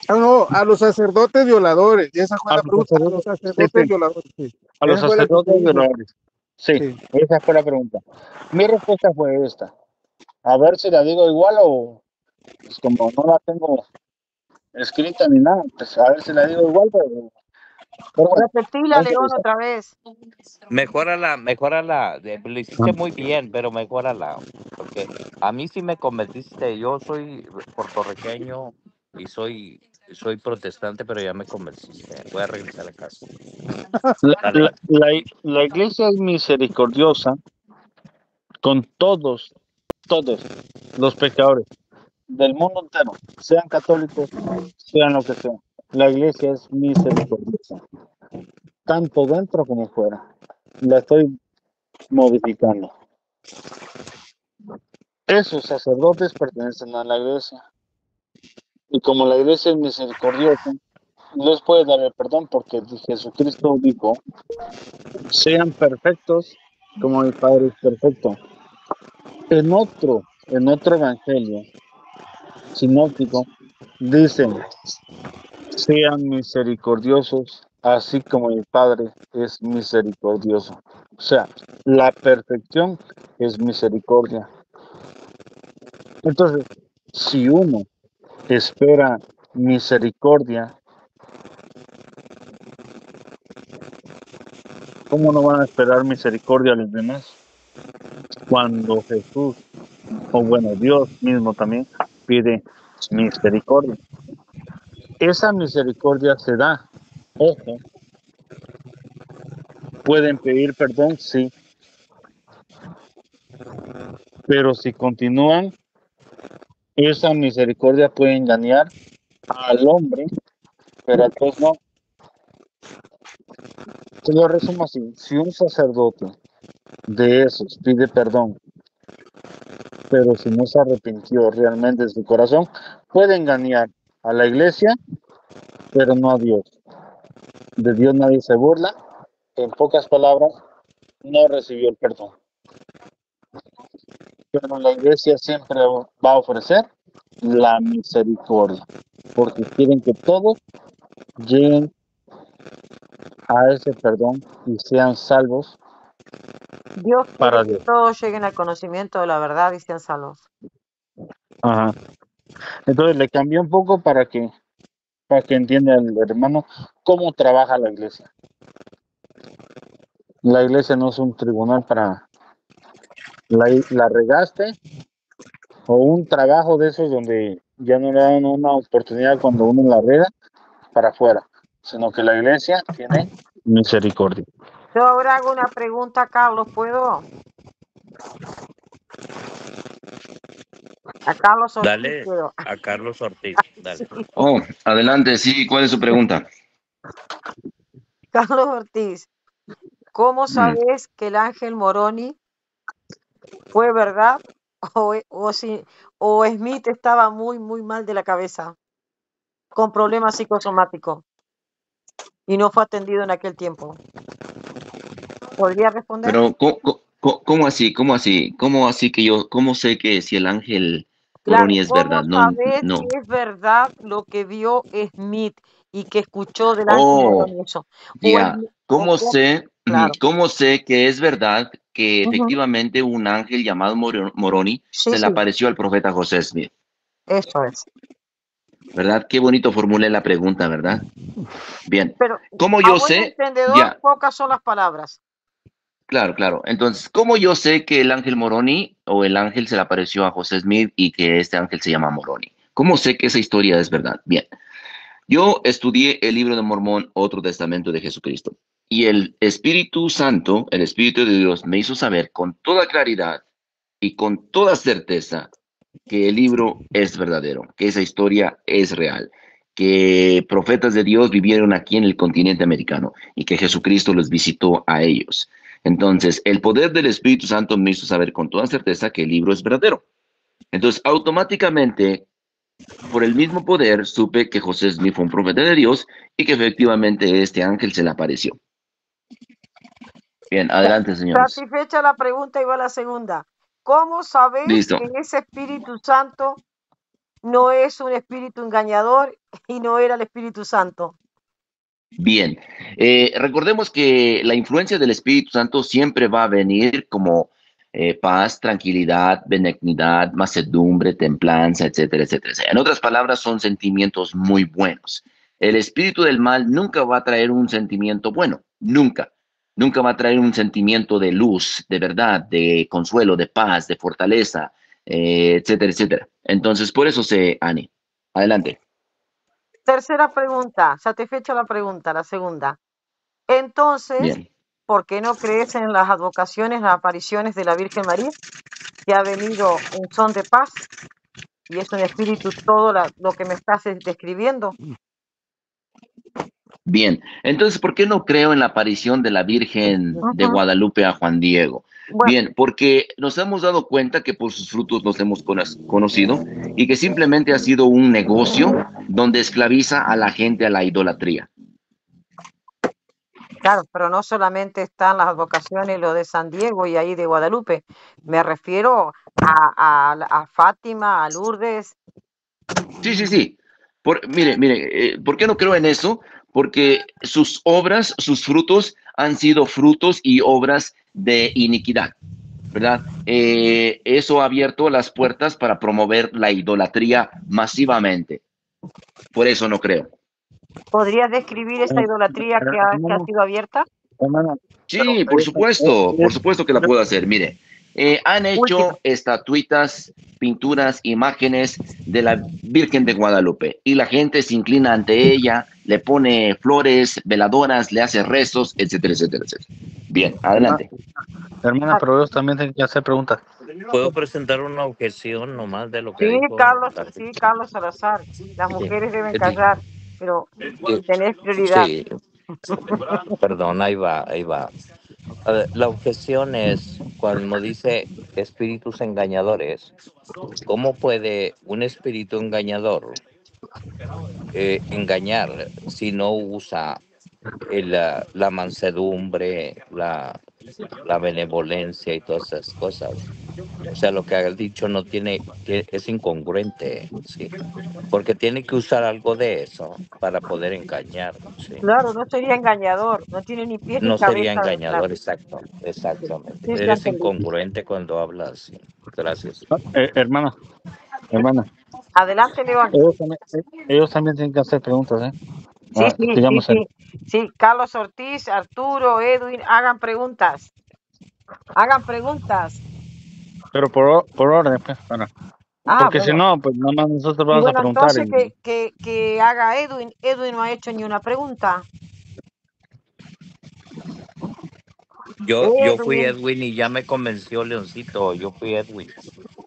Ah, no, a los sacerdotes violadores. Y esa fue a la los pregunta, a los sacerdotes, sí, sacerdotes sí, violadores, sí. a los Esa fue la que te sacerdotes hice. violadores. Sí, Sí. esa fue la pregunta. Mi respuesta fue esta. A ver si la digo igual o pues como no la tengo escrita ni nada, pues a ver si la digo igual, pero bueno, Repetila, no León, interesa. otra vez. Mejórala. Lo hiciste muy bien, pero mejórala. Porque a mí sí me convenciste. Yo soy puertorriqueño y soy protestante, pero ya me convenciste. Voy a regresar a casa. La, la, Dale. la, la iglesia es misericordiosa con todos los pecadores del mundo entero, sean católicos, sean lo que sean. La iglesia es misericordiosa, tanto dentro como fuera. La estoy modificando. Esos sacerdotes pertenecen a la iglesia. Y como la iglesia es misericordiosa, les puede dar el perdón porque Jesucristo dijo, sean perfectos como mi Padre es perfecto. En otro evangelio sinóptico, dicen, sean misericordiosos, así como el Padre es misericordioso. O sea, la perfección es misericordia. Entonces, si uno espera misericordia, ¿cómo no van a esperar misericordia a los demás? Cuando Jesús, o bueno, Dios mismo también pide misericordia. Esa misericordia se da, ojo, pueden pedir perdón, sí, pero si continúan, esa misericordia puede engañar al hombre, pero a Dios no. Te lo resumo así, si un sacerdote de esos pide perdón, pero si no se arrepintió realmente de su corazón, puede engañar a la iglesia, pero no a Dios. De Dios nadie se burla, en pocas palabras, no recibió el perdón. Pero la iglesia siempre va a ofrecer la misericordia, porque quieren que todos lleguen a ese perdón y sean salvos Dios quiere para que Dios. todos lleguen al conocimiento de la verdad y sean salvos. Ajá. Entonces le cambié un poco para que entienda el hermano cómo trabaja la iglesia. La iglesia no es un tribunal para la regaste o un trabajo de esos donde ya no le dan una oportunidad cuando uno la rega para afuera, sino que la iglesia tiene misericordia. Yo ahora hago una pregunta, Carlos, ¿puedo? A Carlos Ortiz, Dale ¿puedo? a Carlos Ortiz. Dale. Sí. Oh, adelante, sí, ¿cuál es su pregunta? Carlos Ortiz, ¿cómo Mm, sabes que el ángel Moroni fue verdad o Smith estaba muy, muy mal de la cabeza, con problemas psicosomáticos y no fue atendido en aquel tiempo? ¿Podría responder? Pero, ¿cómo así? ¿Cómo así? ¿Cómo así que cómo sé que si el ángel Claro, Moroni es ¿cómo verdad? No, sabes no. que es verdad lo que vio Smith y que escuchó del ángel Oh, Moroni eso? O, ya. o claro. ¿Cómo sé que es verdad que Ujú. efectivamente un ángel llamado Moroni Sí, se le sí, apareció al profeta José Smith? eso es. ¿verdad? Qué bonito formulé la pregunta, ¿verdad? Bien. Pero ¿Cómo a yo buen sé? entendedor, Ya, pocas son las palabras. claro, claro. Entonces, ¿cómo yo sé que el ángel Moroni o el ángel se le apareció a José Smith y que este ángel se llama Moroni? ¿Cómo sé que esa historia es verdad? Bien, yo estudié el libro de Mormón, otro testamento de Jesucristo, y el Espíritu Santo, el Espíritu de Dios, me hizo saber con toda claridad y con toda certeza que el libro es verdadero, que esa historia es real, que profetas de Dios vivieron aquí en el continente americano y que Jesucristo los visitó a ellos. Entonces, el poder del Espíritu Santo me hizo saber con toda certeza que el libro es verdadero. Entonces, automáticamente, por el mismo poder, supe que José Smith fue un profeta de Dios y que efectivamente este ángel se le apareció. Bien, adelante, señores. Satisfecha la pregunta y va la segunda. ¿Cómo sabes Listo. que ese Espíritu Santo no es un espíritu engañador y no era el Espíritu Santo? Bien, recordemos que la influencia del Espíritu Santo siempre va a venir como paz, tranquilidad, benignidad, mansedumbre, templanza, etcétera, etcétera. En otras palabras, son sentimientos muy buenos. El espíritu del mal nunca va a traer un sentimiento bueno, nunca. Nunca va a traer un sentimiento de luz, de verdad, de consuelo, de paz, de fortaleza, etcétera, etcétera. Entonces, por eso Ani. Adelante. Tercera pregunta, satisfecha la pregunta, la segunda. Entonces, Bien. ¿por qué no crees en las advocaciones, las apariciones de la Virgen María, que ha venido en son de paz y es un espíritu todo lo que me estás describiendo? Bien, entonces, ¿por qué no creo en la aparición de la Virgen de Ujú. Guadalupe a Juan Diego? Bueno, Bien, porque nos hemos dado cuenta que por sus frutos los hemos conocido y que simplemente ha sido un negocio donde esclaviza a la gente a la idolatría. claro, pero no solamente están las advocaciones, lo de San Diego y ahí de Guadalupe. Me refiero a Fátima, a Lourdes. Sí, sí, sí. Mire, ¿por qué no creo en eso? Porque sus obras, sus frutos han sido frutos y obras de iniquidad, ¿verdad? Eso ha abierto las puertas para promover la idolatría masivamente. Por eso no creo. ¿Podrías describir esa idolatría que ha sido abierta? Hermano, Sí, por supuesto que la puedo hacer. Mire, han Última. hecho estatuitas, pinturas, imágenes de la Virgen de Guadalupe y la gente se inclina ante ella, le pone flores, veladoras, le hace rezos, etcétera, etcétera, etcétera. Bien, adelante. hermana, pero ellos también tienen que hacer preguntas. ¿Puedo presentar una objeción nomás de lo que Sí, dijo Carlos Salazar. Las mujeres deben callar, pero Sí, tenés prioridad. sí, perdón, ahí va, ahí va. A ver, la objeción es cuando dice espíritus engañadores. ¿Cómo puede un espíritu engañador engañar si no usa la mansedumbre, la benevolencia y todas esas cosas? O sea, lo que ha dicho no es incongruente, sí, porque tiene que usar algo de eso para poder engañar, sí. Claro, no sería engañador, no tiene ni pies ni No sería cabeza. Claro. engañador, exacto, exactamente. Sí, ya Eres entendí. incongruente cuando hablas, sí. Gracias. Hermana, hermana, Adelante, León. ellos también tienen que hacer preguntas, ¿eh? Sí, sí, sí, Digamos, sí. Sí, Carlos Ortiz, Arturo, Edwin, hagan preguntas. Hagan preguntas. pero por orden, pues, bueno. Ah, Porque si bueno. no, pues nada más nosotros Y vamos a bueno, preguntar. entonces que haga Edwin. Edwin no ha hecho ni una pregunta. Yo fui Edwin. Edwin y ya me convenció Leoncito. Yo fui Edwin.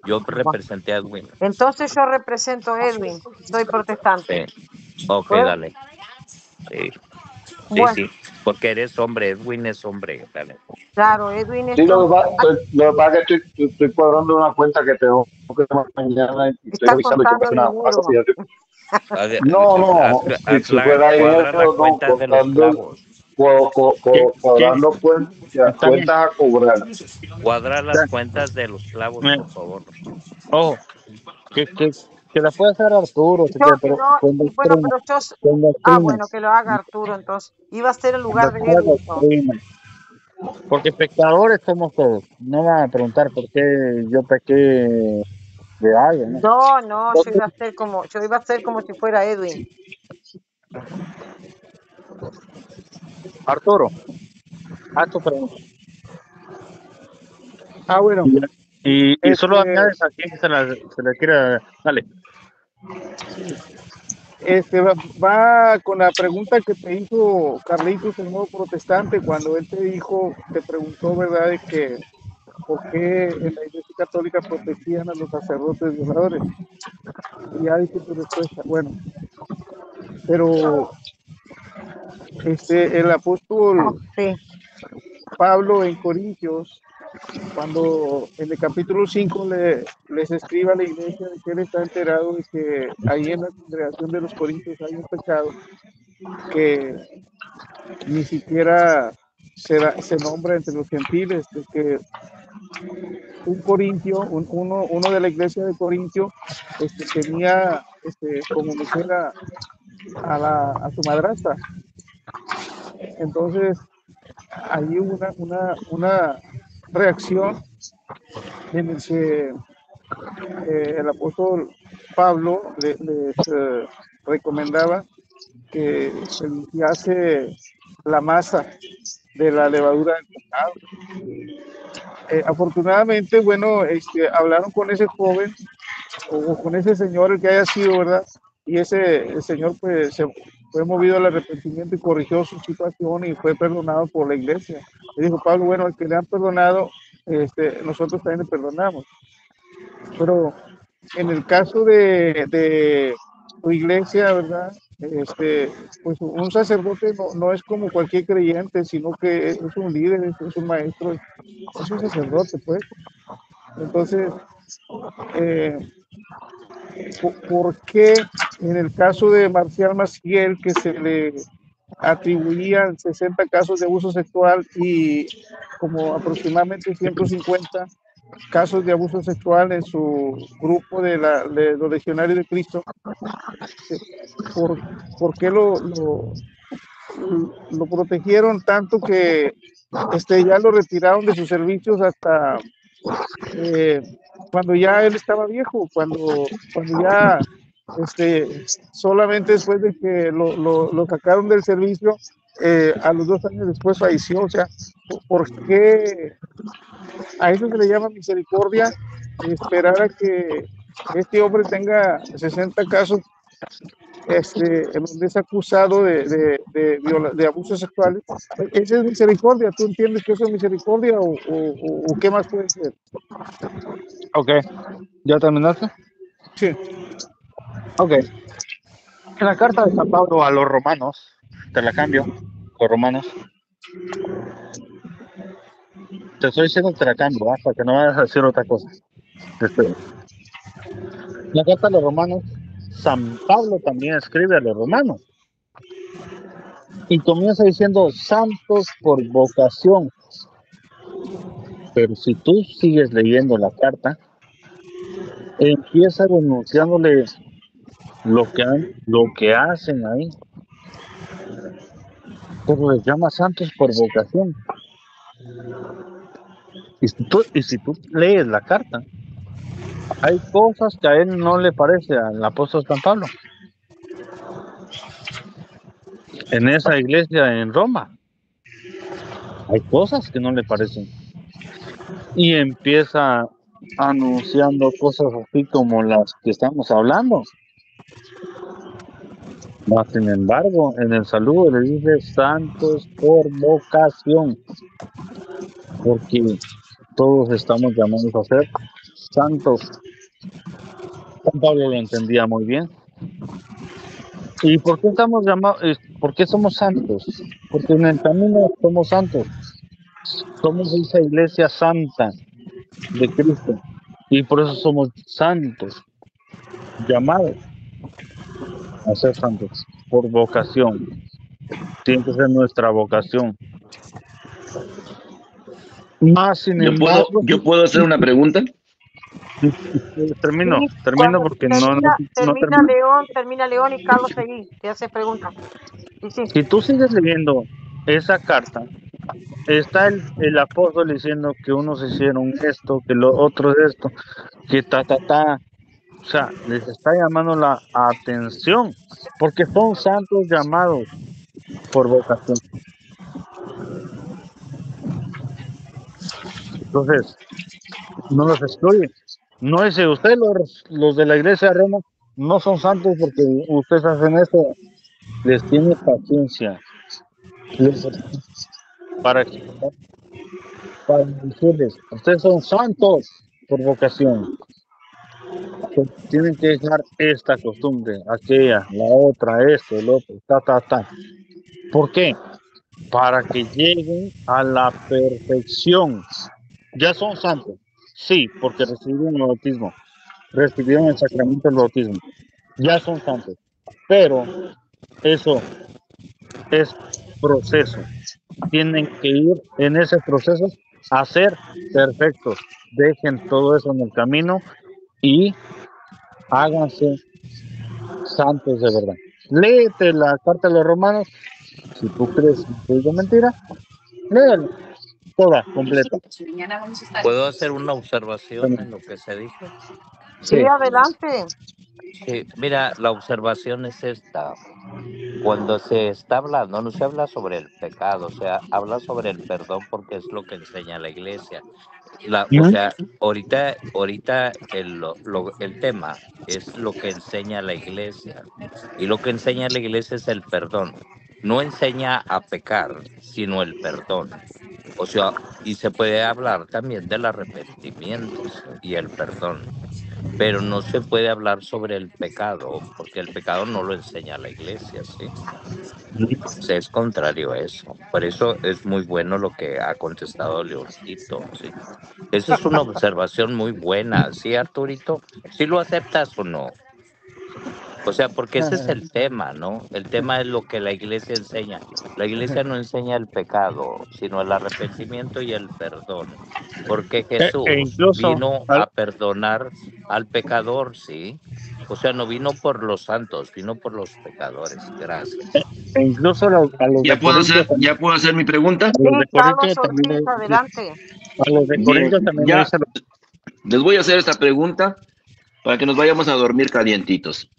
Yo Bueno, representé a Edwin. entonces yo represento a Edwin. Soy protestante. Sí. Ok, ¿Puedo? dale. Sí, sí, Bueno, sí. Porque eres hombre. Edwin es hombre. Dale. claro, Edwin Sí, es lo que pasa es que estoy cuadrando una cuenta que tengo que mañana y estoy está revisando y como contando es una dinero. sociedad. A ver, No, no, si fuera cuadra la dinero, no, cuenta de los clavos. ¿Quién? cuadrando Está bien. cuentas a cobrar. Cuadra las cuentas de los clavos, por favor. Ojo, que la puede hacer Arturo, si Yo quiere, que pero no, con y bueno, doctrina, pero yo, con doctrina, bueno, que lo haga Arturo, entonces. Iba a ser el con lugar de Edwin, ¿no? doctrina. Porque pecadores somos todos. No van a preguntar por qué yo pequé de algo, ¿no? No, yo iba a ser como si fuera Edwin. Arturo, haz tu pregunta. Bueno, Y solo añades a quien se le quiera. Dale. va con la pregunta que te hizo Carlitos, el nuevo protestante, cuando él te preguntó, ¿verdad?, de que por qué en la Iglesia Católica protegían a los sacerdotes violadores. Y ya dije tu respuesta. Bueno, pero el apóstol Sí. Pablo en Corintios, cuando en el capítulo 5 les escribe a la iglesia de que él está enterado de que ahí en la congregación de los Corintios hay un pecado que ni siquiera se nombra entre los gentiles, de que un corintio, uno de la iglesia de Corintio, tenía como mujer a su madrastra. Entonces, ahí hubo una reacción en el que el apóstol Pablo les recomendaba que se limpiase la masa de la levadura del pecado. Afortunadamente, bueno, hablaron con ese joven o con ese señor, el que haya sido, ¿verdad? Y el señor pues se fue movido al arrepentimiento y corrigió su situación y fue perdonado por la iglesia. Y dijo Pablo, bueno, al que le han perdonado, nosotros también le perdonamos. Pero en el caso de tu iglesia, ¿verdad? Pues un sacerdote no es como cualquier creyente, sino que es un líder, es un maestro, es un sacerdote, pues. Entonces, ¿por qué en el caso de Marcial Maciel, que se le atribuían 60 casos de abuso sexual y como aproximadamente 150 casos de abuso sexual en su grupo de los legionarios de Cristo, ¿por qué lo protegieron tanto que ya lo retiraron de sus servicios hasta cuando ya él estaba viejo, cuando ya solamente después de que lo sacaron del servicio, a los 2 años después falleció? O sea, ¿por qué a eso se le llama misericordia? Esperar a que este hombre tenga 60 casos en donde es acusado de abusos sexuales. Esa es misericordia. ¿Tú entiendes que eso es misericordia o qué más puede ser? Ok. ¿Ya terminaste? Sí. Ok. En la carta de San Pablo a los romanos, te la cambio, los romanos. Te estoy diciendo que te la cambio, para que no vayas a decir otra cosa. La carta a los romanos, San Pablo también escribe a los romanos. Y comienza diciendo santos por vocación. Pero si tú sigues leyendo la carta, empieza denunciándole lo que hacen ahí. Pero les llama santos por vocación. Y si tú lees la carta, hay cosas que a él no le parece al apóstol San Pablo. En esa iglesia en Roma, hay cosas que no le parecen. Y empieza anunciando cosas así como las que estamos hablando. Mas, sin embargo, en el saludo le dice santos por vocación, porque todos estamos llamados a ser santos. San Pablo lo entendía muy bien. ¿Y por qué estamos llamados? ¿Por qué somos santos? Porque en el camino somos santos. Somos esa iglesia santa de Cristo. Y por eso somos santos, llamados a ser santos, por vocación. Tiene que ser nuestra vocación. Más sin embargo. ¿Yo puedo hacer una pregunta? Termino porque termina León y Carlos seguí, te hace preguntas. Sí. Si tú sigues leyendo esa carta, está el apóstol diciendo que unos hicieron esto, que lo otro esto, que O sea, les está llamando la atención, porque son santos llamados por vocación. Entonces, no los excluye. No dice usted, los de la iglesia de Roma no son santos porque ustedes hacen esto. Les tiene paciencia para explicar, para decirles, ustedes son santos por vocación. Tienen que dejar esta costumbre, aquella, la otra, esto, el otro, ta. ¿Por qué? Para que lleguen a la perfección. Ya son santos, sí, porque recibieron el bautismo, recibieron el sacramento del bautismo, ya son santos, pero eso es proceso. Tienen que ir en ese proceso a ser perfectos. Dejen todo eso en el camino y háganse santos de verdad. Léete la carta de los Romanos. Si tú crees que digo mentira, léela toda, completa. ¿Puedo hacer una observación Bueno, en lo que se dijo? Sí, sí. adelante. Sí, mira, la observación es esta. Cuando se está hablando, no se habla sobre el pecado, o sea, habla sobre el perdón porque es lo que enseña la iglesia. O Ujú. sea, ahorita el tema es lo que enseña la iglesia. Y lo que enseña la iglesia es el perdón. No enseña a pecar, sino el perdón. O sea, y se puede hablar también del arrepentimiento y el perdón. Pero no se puede hablar sobre el pecado, porque el pecado no lo enseña la iglesia, ¿sí? O sea, es contrario a eso. Por eso es muy bueno lo que ha contestado Leoncito, ¿sí? Esa es una observación muy buena, ¿sí, Arturito? ¿Sí lo aceptas o no? O sea, porque ese es el tema, ¿no? El tema es lo que la iglesia enseña. La iglesia no enseña el pecado, sino el arrepentimiento y el perdón. Porque E Jesús incluso, vino a perdonar al pecador, ¿sí? O sea, no vino por los santos, vino por los pecadores. Gracias. a los de Corintios, ¿Ya puedo hacer mi pregunta? a Sí, los de Carlos Corintios también, Ortiz, adelante. a los de Bien, Corintios también le ya dice, les voy a hacer esta pregunta para que nos vayamos a dormir calientitos.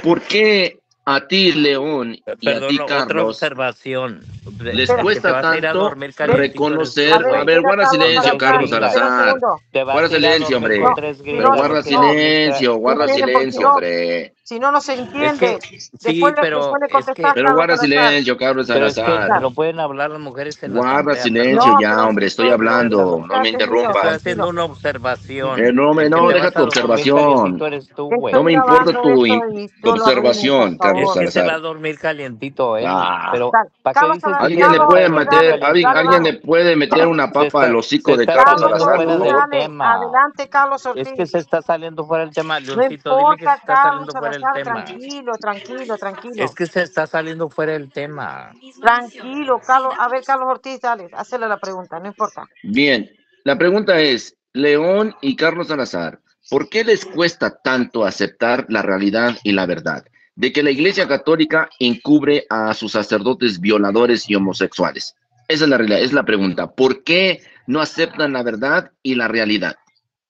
¿Por qué a ti, León, y a Perdón, ti, otra Carlos, observación. les Espera, El que te cuesta vas a ir a tanto dormir ve, calientito eres tú, a reconocer? ver, A ver, güey. espera, guarda Carlos Con silencio, tres Salazar. Carlos Espera un gringas. Salazar. segundo. Te vas Guarda a ir a silencio, dormir hombre. con No, tres si no, gringas, no Guarda quieres no, dormir. silencio, ¿me guarda entienden? Porque silencio, hombre. si no se Es que, entiende. sí, Después pero le es que, contestar Pero Carlos guarda Salazar. silencio, Carlos pero es que Salazar. Salazar. no pueden hablar las mujeres en la Guarda asamblea, silencio No, perdón. ya, pero hombre. Estoy no, hablando. No me trate mío, Estoy interrumpas. haciendo tranquilo. una observación. No, El que no, te deja vas tu a dormir observación. calientito eres tú, No Estoy me güey. importa grabando esto y tu no lo arruinen, por observación, Carlos Es favor. que se va Salazar. a dormir calientito él, Ah. pero ¿para qué Carlos, dices que ¿Alguien quieres le Carlos puede dormir Ortiz, dale, meter, dale alguien le vamos. puede meter una papa al se hocico de está Carlos Carlos saliendo Salazar, fuera por Ortiz, del favor? dale, tema. adelante, Carlos Es que Ortiz. se está saliendo fuera del tema. No Leoncito, dile que se importa, está Carlos saliendo fuera del Salazar, tema. tranquilo, tranquilo, Es tranquilo. que se está saliendo fuera del tema. Tranquilo, Carlos. A ver, Carlos Ortiz, dale, hazle la pregunta, no importa. Bien, la pregunta es, León y Carlos Salazar, ¿por qué les cuesta tanto aceptar la realidad y la verdad de que la Iglesia Católica encubre a sus sacerdotes violadores y homosexuales? Esa es la realidad, es la pregunta. ¿Por qué no aceptan la verdad y la realidad?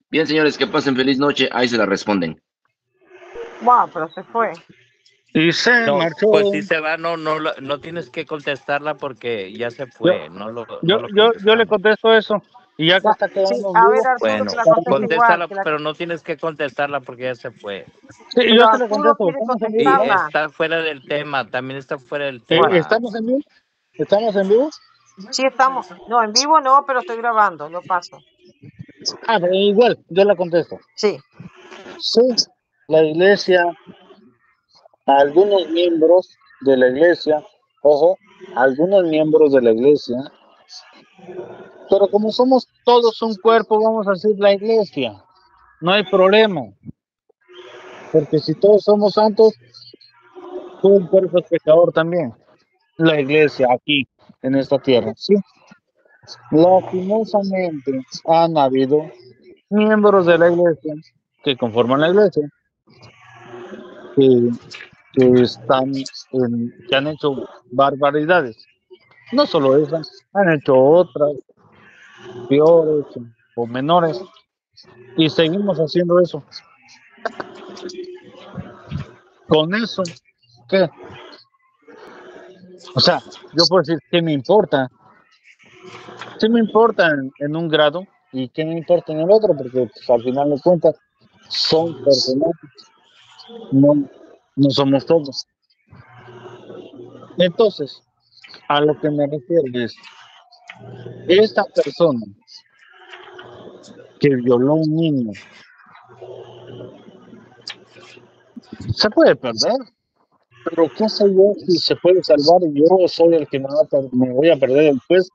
Bien, señores, que pasen feliz noche. Ahí se la responden. Wow, pero se fue. y se No, marchó. pues si se va, no tienes que contestarla porque ya se Yo, fue. No lo yo le contestamos. contesto eso, y ya que está Sí, quedando a ver, vivo, Arturo, que Bueno, la conteste igual. contéstala, pero no tienes que contestarla porque ya se fue. sí, Pero yo se lo Arturo contesto, quiere estamos en Y vivo, ¿no? contestarla. está fuera del tema, también está fuera del Bueno, tema. ¿Estamos en vivo? ¿Estamos en vivo? sí estamos. No, en vivo no, pero estoy grabando, lo paso. Pero igual, yo la contesto. Sí. Sí, la iglesia, algunos miembros de la iglesia, ojo, algunos miembros de la iglesia, pero como somos todos un cuerpo, vamos a decir la iglesia, no hay problema, porque si todos somos santos, todo un cuerpo es pecador también. La iglesia aquí, en esta tierra, sí. Lastimosamente han habido miembros de la iglesia que conforman la iglesia, que, que han hecho barbaridades. No solo esas, han hecho otras, peores o menores, y seguimos haciendo eso. Con eso, ¿qué? O sea, yo puedo decir, ¿qué me importa? Sí me importa en un grado y qué me importa en el otro, porque pues, al final de cuentas son personajes, no, no somos todos. Entonces, a lo que me refiero es, esta persona que violó a un niño se puede perder, pero qué sé yo si se puede salvar y yo soy el que me voy a perder después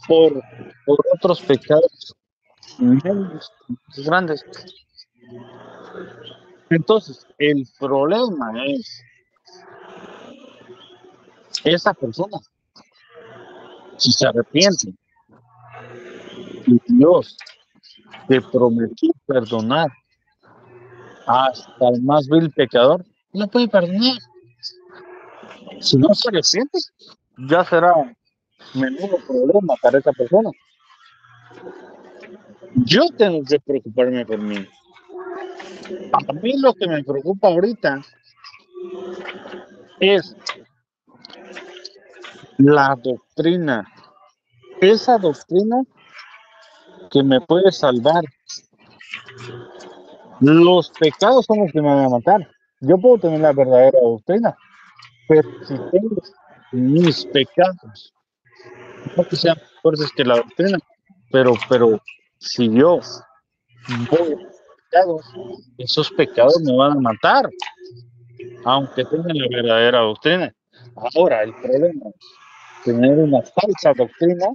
por otros pecados menos grandes. Entonces, el problema es esa persona, si se arrepiente y Dios te prometió perdonar hasta el más vil pecador, no puede perdonar. Si no se arrepiente, ya será menudo problema para esa persona. Yo tengo que preocuparme por mí. A mí lo que me preocupa ahorita es la doctrina. Esa doctrina que me puede salvar. Los pecados son los que me van a matar. Yo puedo tener la verdadera doctrina, pero si tengo mis pecados, no que sean fuertes que la doctrina, pero si yo voy a pecados, esos pecados me van a matar, aunque tengan la verdadera doctrina. Ahora, el problema es tener una falsa doctrina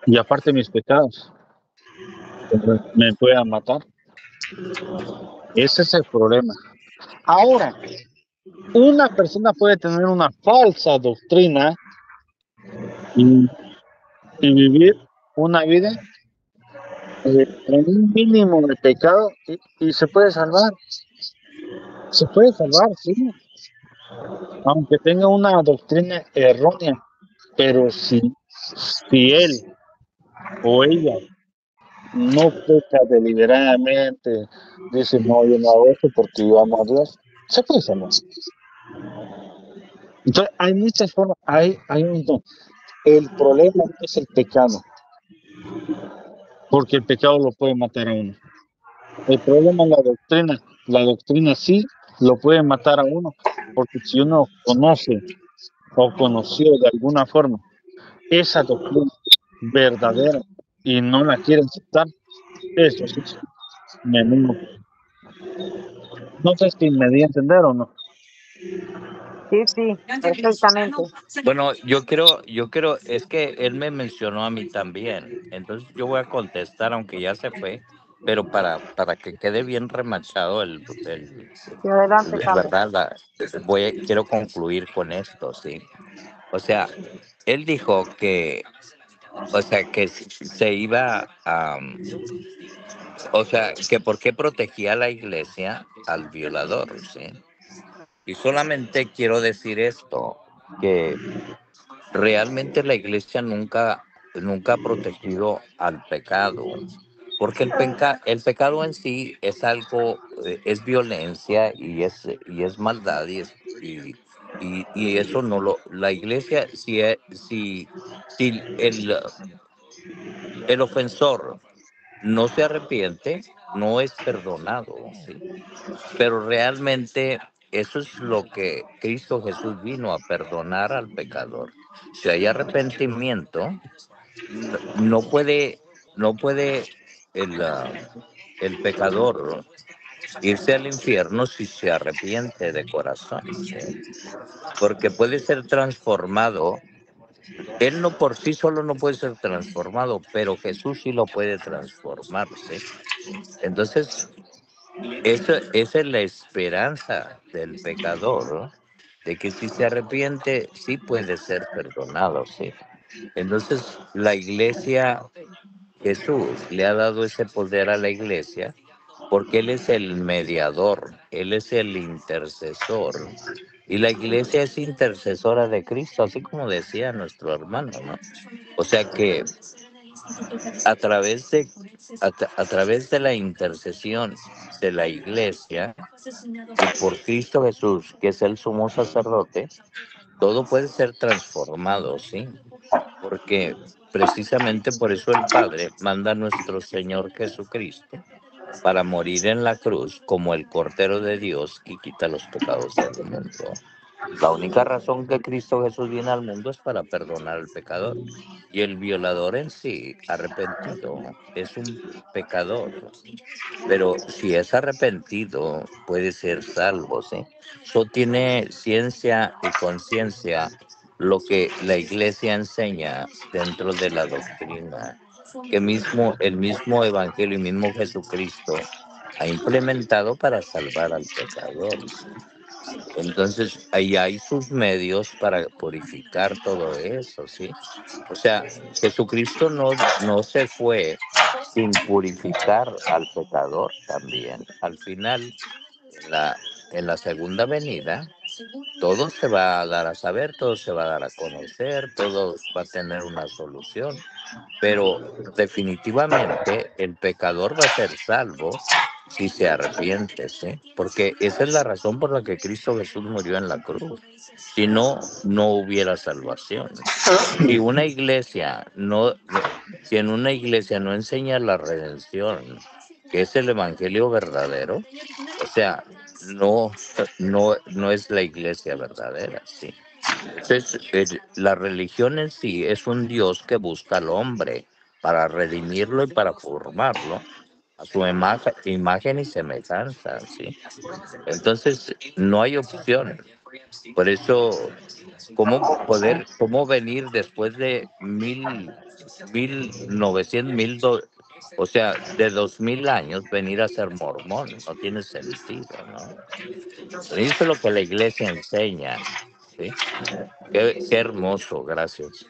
y aparte mis pecados me puedan matar. Ese es el problema. Ahora, una persona puede tener una falsa doctrina y vivir una vida con un mínimo de pecado y se puede salvar. Se puede salvar, sí, aunque tenga una doctrina errónea, pero si él o ella no peca deliberadamente, dice, no, yo no hago esto porque yo amo a Dios, se puede salvar. Entonces, hay muchas formas, hay un don. El problema es el pecado, porque el pecado lo puede matar a uno. El problema es la doctrina sí lo puede matar a uno, porque si uno conoce o conoció de alguna forma esa doctrina verdadera y no la quiere aceptar, eso sí es menudo. No sé si me di a entender o no. Sí, perfectamente. Bueno, yo quiero, es que él me mencionó a mí también, entonces yo voy a contestar, aunque ya se fue, pero para que quede bien remachado Sí, adelante, Carlos. verdad, quiero concluir con esto, sí. O sea, él dijo que, o sea, que se iba a, o sea, que por qué protegía la iglesia al violador, sí. Y solamente quiero decir esto, que realmente la iglesia nunca ha protegido al pecado, porque el pecado en sí es algo, es violencia y es maldad y eso no lo, la iglesia, si el ofensor no se arrepiente, no es perdonado, ¿sí? Pero realmente eso es lo que Cristo Jesús vino a perdonar al pecador. Si hay arrepentimiento, no puede el pecador irse al infierno si se arrepiente de corazón, ¿sí? Porque puede ser transformado. Él no por sí solo no puede ser transformado, pero Jesús sí lo puede transformar, ¿sí? Entonces, esa es la esperanza del pecador, ¿no? De que si se arrepiente, sí puede ser perdonado, sí. Entonces, la iglesia, Jesús le ha dado ese poder a la iglesia porque Él es el mediador, Él es el intercesor. Y la iglesia es intercesora de Cristo, así como decía nuestro hermano, ¿no? O sea que a través de, a través de la intercesión de la iglesia y por Cristo Jesús, que es el sumo sacerdote, todo puede ser transformado, ¿sí? Porque precisamente por eso el Padre manda a nuestro Señor Jesucristo para morir en la cruz como el Cordero de Dios y quita los pecados del mundo. La única razón que Cristo Jesús viene al mundo es para perdonar al pecador. Y el violador en sí, arrepentido, es un pecador. Pero si es arrepentido, puede ser salvo, ¿sí? Eso tiene ciencia y conciencia lo que la iglesia enseña dentro de la doctrina, que el mismo Evangelio y mismo Jesucristo ha implementado para salvar al pecador. Entonces, ahí hay sus medios para purificar todo eso, ¿sí? O sea, Jesucristo no se fue sin purificar al pecador también. Al final, en en la segunda venida, todo se va a dar a saber, todo se va a dar a conocer, todo va a tener una solución. Pero definitivamente el pecador va a ser salvo si se arrepiente, ¿sí? Porque esa es la razón por la que Cristo Jesús murió en la cruz. Si no, no hubiera salvación. Si una iglesia si en una iglesia no enseña la redención, que es el evangelio verdadero, o sea, no es la iglesia verdadera, ¿sí? Entonces, la religión en sí es un Dios que busca al hombre para redimirlo y para formarlo a su imagen y semejanza, ¿sí? Entonces, no hay opción. Por eso, cómo venir después de 1900, o sea, de 2000 años, venir a ser mormón? No tiene sentido, ¿no? Eso es lo que la iglesia enseña, ¿sí? Qué hermoso, gracias.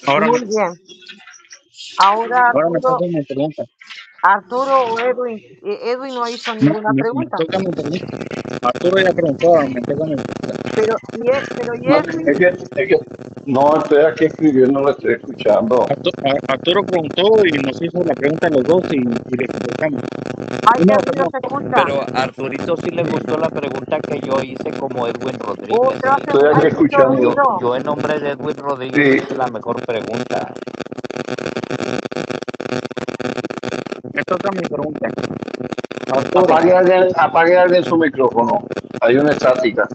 Ahora, Muy bien. Ahora ahora me toca mi pregunta. Arturo o Edwin, Edwin no hizo ninguna Me pregunta, toca mi pregunta. Arturo ya preguntó, me toca mi pregunta. pero No, Edwin, no, estoy aquí escribiendo, lo estoy escuchando. Arturo preguntó y nos hizo la pregunta a los dos y le contestamos. ay, qué No, ruido perdón. se escucha. Pero a Arturito sí le gustó la pregunta que yo hice como Edwin Oh, Rodríguez, pero ¿sí? Estoy hay aquí mucho escuchando. ruido. Yo en nombre de Edwin Rodríguez Sí, hice la mejor pregunta. Me toca mi pregunta. Arturo, apague alguien su micrófono. Hay una estática.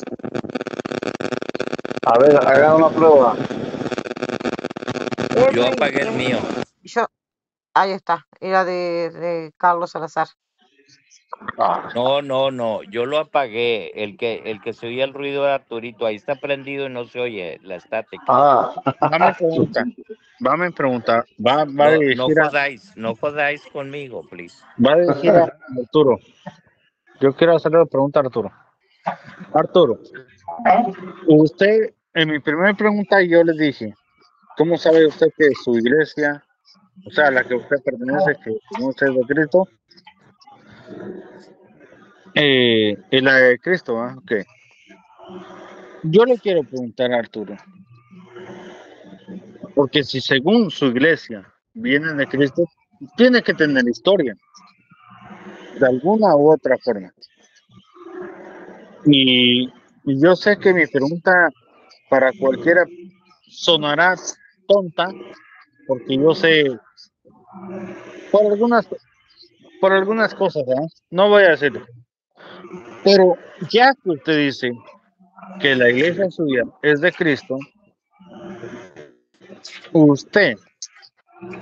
A ver, haga una prueba. Yo Edwin, apagué el mío. yo, ahí está, era de Carlos Salazar. Ah, No, yo lo apagué. El que se oía el ruido de Arturito, ahí está prendido y no se oye la estática. va mi pregunta. Va No jodáis conmigo, please. a dirigir a Arturo. Yo quiero hacerle la pregunta a Arturo. Arturo, usted, en mi primera pregunta yo le dije, ¿cómo sabe usted que su iglesia, o sea, la que usted pertenece, que según usted es de Cristo, es la de Cristo? Ok. Yo le quiero preguntar a Arturo, porque si según su iglesia viene de Cristo, tiene que tener historia, de alguna u otra forma. Y yo sé que mi pregunta para cualquiera sonará tonta, porque yo sé por algunas cosas, ¿verdad? No voy a decirlo. Pero ya que usted dice que la iglesia suya es de Cristo, usted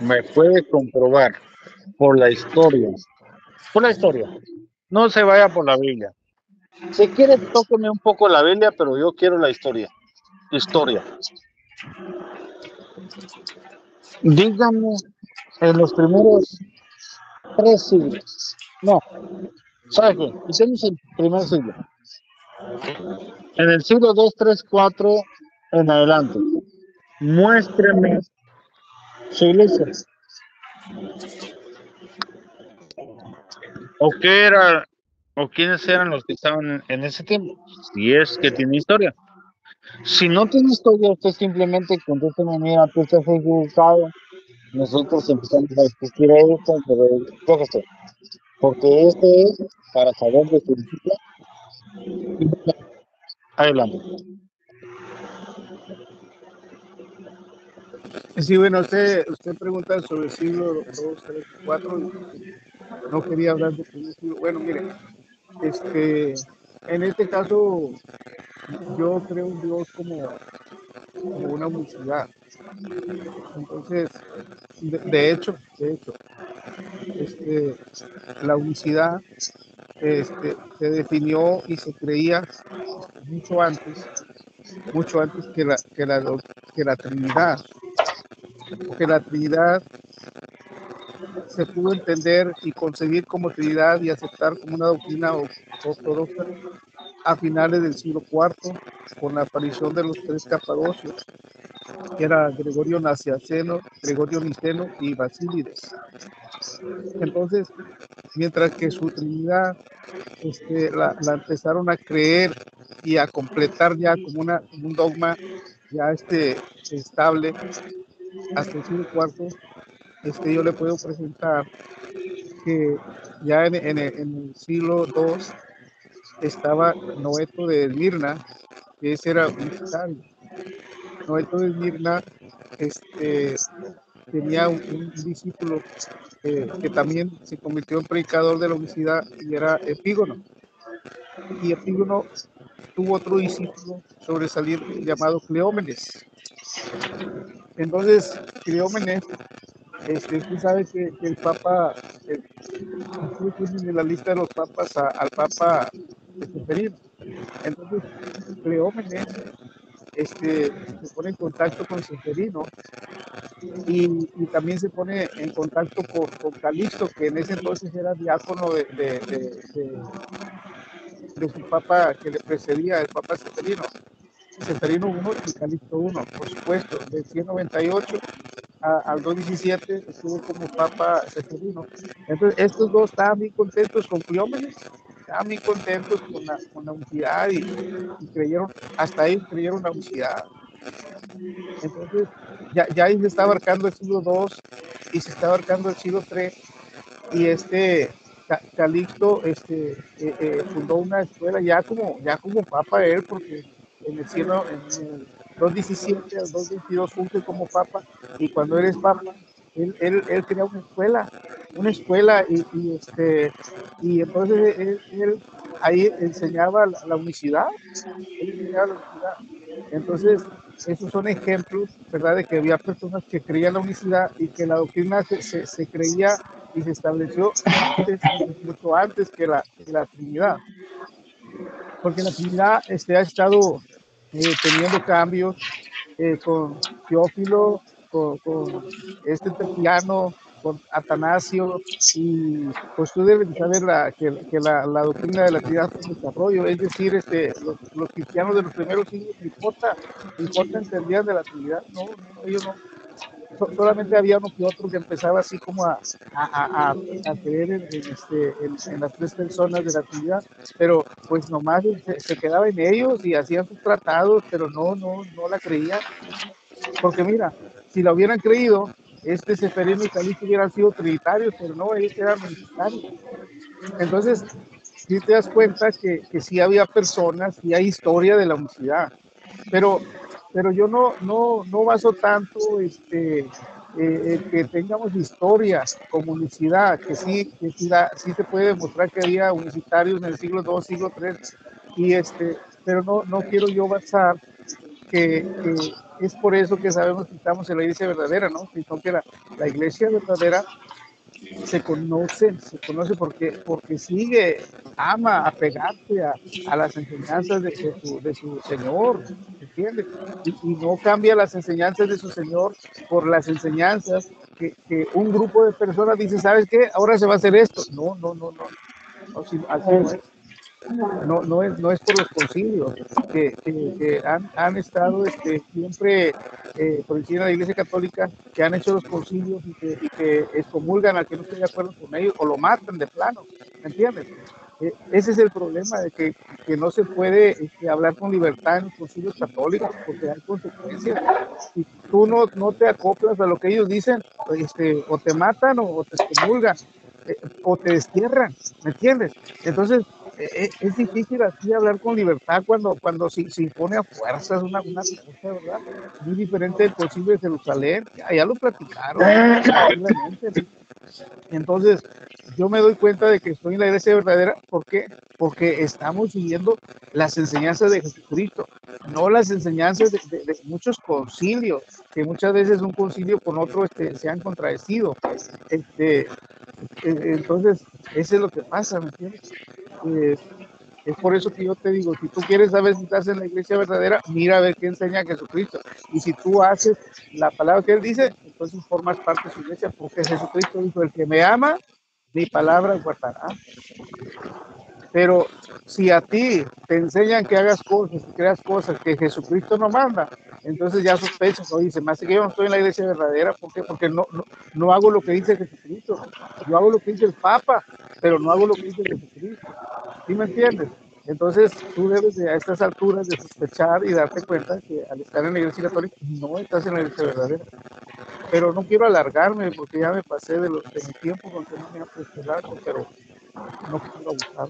me puede comprobar por la historia, no se vaya por la Biblia. Si quiere, tóqueme un poco la Biblia, pero yo quiero la historia. Dígame, en los primeros 3 siglos, no, ¿sabe qué? Hicimos el primer siglo. En el siglo 2, 3, 4 en adelante, muéstreme su iglesia. ¿O quiénes eran los que estaban en ese tiempo? Si es que tiene historia. Si no tiene historia, usted simplemente contésteme, mira, tú estás equivocado, nosotros empezamos a discutir esto, pero yo qué sé, porque esto es para saber de su disciplina. Adelante. Sí, bueno, usted pregunta sobre el siglo 2, 3, 4. No quería hablar del primer siglo. Bueno, mire, en este caso, yo creo en Dios como una unicidad. Entonces, de hecho, la unicidad se definió y se creía mucho antes que la Trinidad, porque la Trinidad se pudo entender y concebir como Trinidad y aceptar como una doctrina ortodoxa a finales del siglo IV, con la aparición de los tres Capadocios, que era Gregorio Nacianceno, Gregorio Niceno y Basílides. Entonces, mientras que su Trinidad la empezaron a creer y a completar ya como un dogma ya estable hasta el siglo IV, yo le puedo presentar que ya en el siglo II estaba Noeto de Esmirna, que ese era unitario. Noeto de Esmirna tenía un discípulo que también se convirtió en predicador de la unicidad y era Epígono. Y Epígono tuvo otro discípulo sobresaliente llamado Cleómenes. Entonces, Cleómenes, usted sabe que el Papa, ustedes tienen en la lista de los papas al Papa Seferino. Entonces, Cleómenes se pone en contacto con Seferino y también se pone en contacto con Calixto, que en ese entonces era diácono de su papa que le precedía, el Papa Seferino. Seferino I y Calixto I, por supuesto, de 198 al 217 estuvo como Papa Seferino. Entonces, estos dos estaban muy contentos con Cleómenes, estaban muy contentos con la unidad y creyeron, hasta ahí creyeron la unidad. Entonces, ya ahí se está abarcando el siglo II y se está abarcando el siglo III y Calixto fundó una escuela ya como papa él, porque en el 217 al 222 funge como papa, y cuando eres papa, él crea una escuela y entonces él ahí enseñaba la unicidad, él enseñaba la unicidad. Entonces, esos son ejemplos, ¿verdad?, de que había personas que creían la unicidad y que la doctrina se creía y se estableció mucho antes que la Trinidad. Porque la Trinidad ha estado teniendo cambios con Teófilo, con Tertuliano, con Atanasio, y pues tú debes saber que la doctrina de la Trinidad fue un desarrollo, es decir, los cristianos de los primeros siglos ni importa entendían de la Trinidad, no, ellos no, solamente había uno que otro que empezaba así como a creer en las tres personas de la Trinidad, pero pues nomás se quedaba en ellos y hacían sus tratados, pero no la creían. Porque mira, si la hubieran creído, Seferino y Calixto hubieran sido trinitarios, pero no, ellos eran unitarios. Entonces, si te das cuenta que sí había personas, sí hay historia de la unicidad, pero yo no baso tanto que tengamos historia como unicidad, que sí sí se puede demostrar que había unicitarios en el siglo II, siglo III, y pero no quiero yo basar que es por eso que sabemos que estamos en la iglesia verdadera, ¿no? Sino que la iglesia verdadera se conoce porque sigue, ama apegarse a las enseñanzas de su Señor, ¿entiendes? Y no cambia las enseñanzas de su Señor por las enseñanzas que un grupo de personas dice, ¿sabes qué? Ahora se va a hacer esto. Así no es. No es por los concilios que han estado siempre por encima de la Iglesia Católica, que han hecho los concilios y que excomulgan al que no esté de acuerdo con ellos o lo matan de plano, ¿me entiendes? ese es el problema de que no se puede hablar con libertad en los concilios católicos porque hay consecuencias. Si tú no te acoplas a lo que ellos dicen, o te matan o te excomulgan, o te destierran, ¿me entiendes? Entonces, es difícil así hablar con libertad cuando se impone a fuerzas una cosa, ¿verdad? Muy diferente del concilio de Jerusalén, ya lo platicaron tranquilamente, ¿sí? Entonces, yo me doy cuenta de que estoy en la iglesia verdadera. ¿Por qué? Porque estamos siguiendo las enseñanzas de Jesucristo, no las enseñanzas de muchos concilios, que muchas veces un concilio con otro se han contradecido. Entonces, eso es lo que pasa, ¿me entiendes? Eh, es por eso que yo te digo, si tú quieres saber si estás en la iglesia verdadera, mira a ver qué enseña Jesucristo. Y si tú haces la palabra que Él dice, entonces formas parte de su iglesia, porque Jesucristo dijo, el que me ama, mi palabra guardará. Pero si a ti te enseñan que hagas cosas, que creas cosas que Jesucristo no manda, entonces ya sospechas, oye, se me hace que yo no estoy en la iglesia verdadera. ¿Por qué? Porque no hago lo que dice Jesucristo. Yo hago lo que dice el Papa, pero no hago lo que dice Jesucristo. ¿Sí me entiendes? Entonces tú debes a estas alturas de sospechar y darte cuenta que al estar en la iglesia católica no estás en la iglesia verdadera. Pero no quiero alargarme porque ya me pasé de mi tiempo con que no me ha puesto el alto, pero no quiero abusar.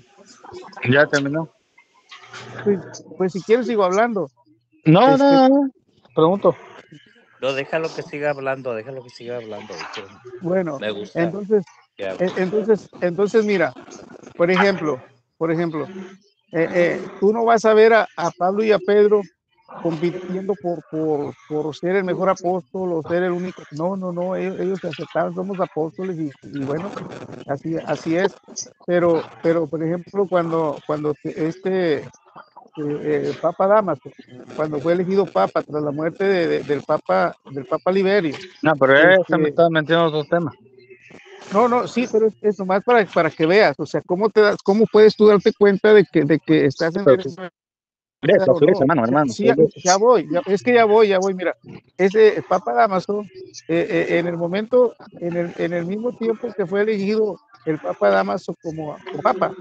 Ya terminó. Pues si quieres sigo hablando. No, pregunto. No, déjalo que siga hablando, Víctor. Bueno, Me gusta que hable. entonces mira, por ejemplo, tú no vas a ver a Pablo y a Pedro compitiendo por ser el mejor apóstol o ser el único. No, ellos se aceptaron, somos apóstoles y bueno, así es. Pero, por ejemplo, cuando Papa Damaso, cuando fue elegido Papa tras la muerte del Papa Liberio. No, pero ese me Este, estaba metiendo otro tema. no, sí, pero es nomás para que veas, o sea, cómo puedes tú darte cuenta de que estás en La o no. hermano, Sí, ya voy, ya voy, mira, ese Papa Damaso, en el momento, en el mismo tiempo que fue elegido el Papa Damaso como Papa,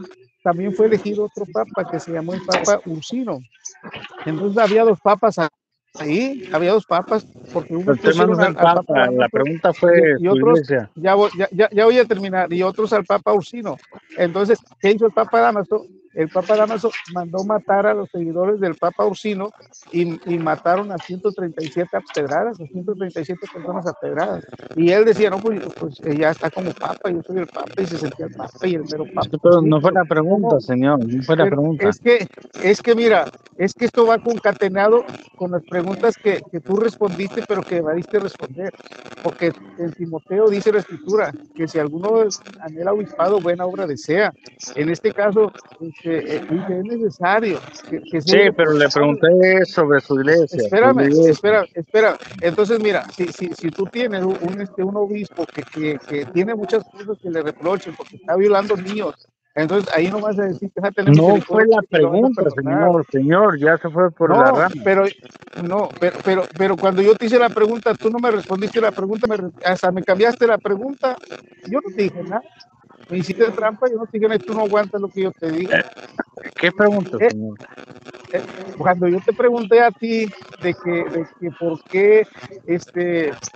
también fue elegido otro Papa que se llamó el Papa Ursino. Entonces había dos papas ahí, había dos papas, porque unos El tema no pusieron es el al Papa Papa, la Damaso pregunta fue y su otros, iglesia. ya voy a terminar, y otros al Papa Ursino. Entonces, ¿qué hizo el Papa Damaso? El Papa Damaso mandó matar a los seguidores del Papa Ursino y mataron a 137 pedradas, a 137 personas apedradas. Y él decía, no, pues ya está como Papa, yo soy el Papa, y se sentía el Papa y el mero Papa. Pero Sí, no fue pero la pregunta, ¿cómo? señor, no fue la Pero pregunta. mira, es que esto va concatenado con las preguntas que tú respondiste, pero que evadiste responder. Porque en Timoteo dice la Escritura que si alguno anhela obispado, buena obra desea. En este caso, dice, es necesario que sea Sí, pero le irreprochable. pregunté sobre su iglesia. Espera. Entonces, mira, si tú tienes un obispo que tiene muchas cosas que le reprochen porque está violando niños, entonces ahí no vas a decir que vas a tener No fue misericordia la que lo vas a pregunta, perdonar. señor, ya se fue por la No, rama. pero no, pero cuando yo te hice la pregunta, tú no me respondiste la pregunta, hasta me cambiaste la pregunta. Yo no te dije nada, me hiciste trampa, yo no te dije nada, tú no aguantas lo que yo te digo. ¿Qué pregunta, Eh, señor? Cuando yo te pregunté a ti de que por qué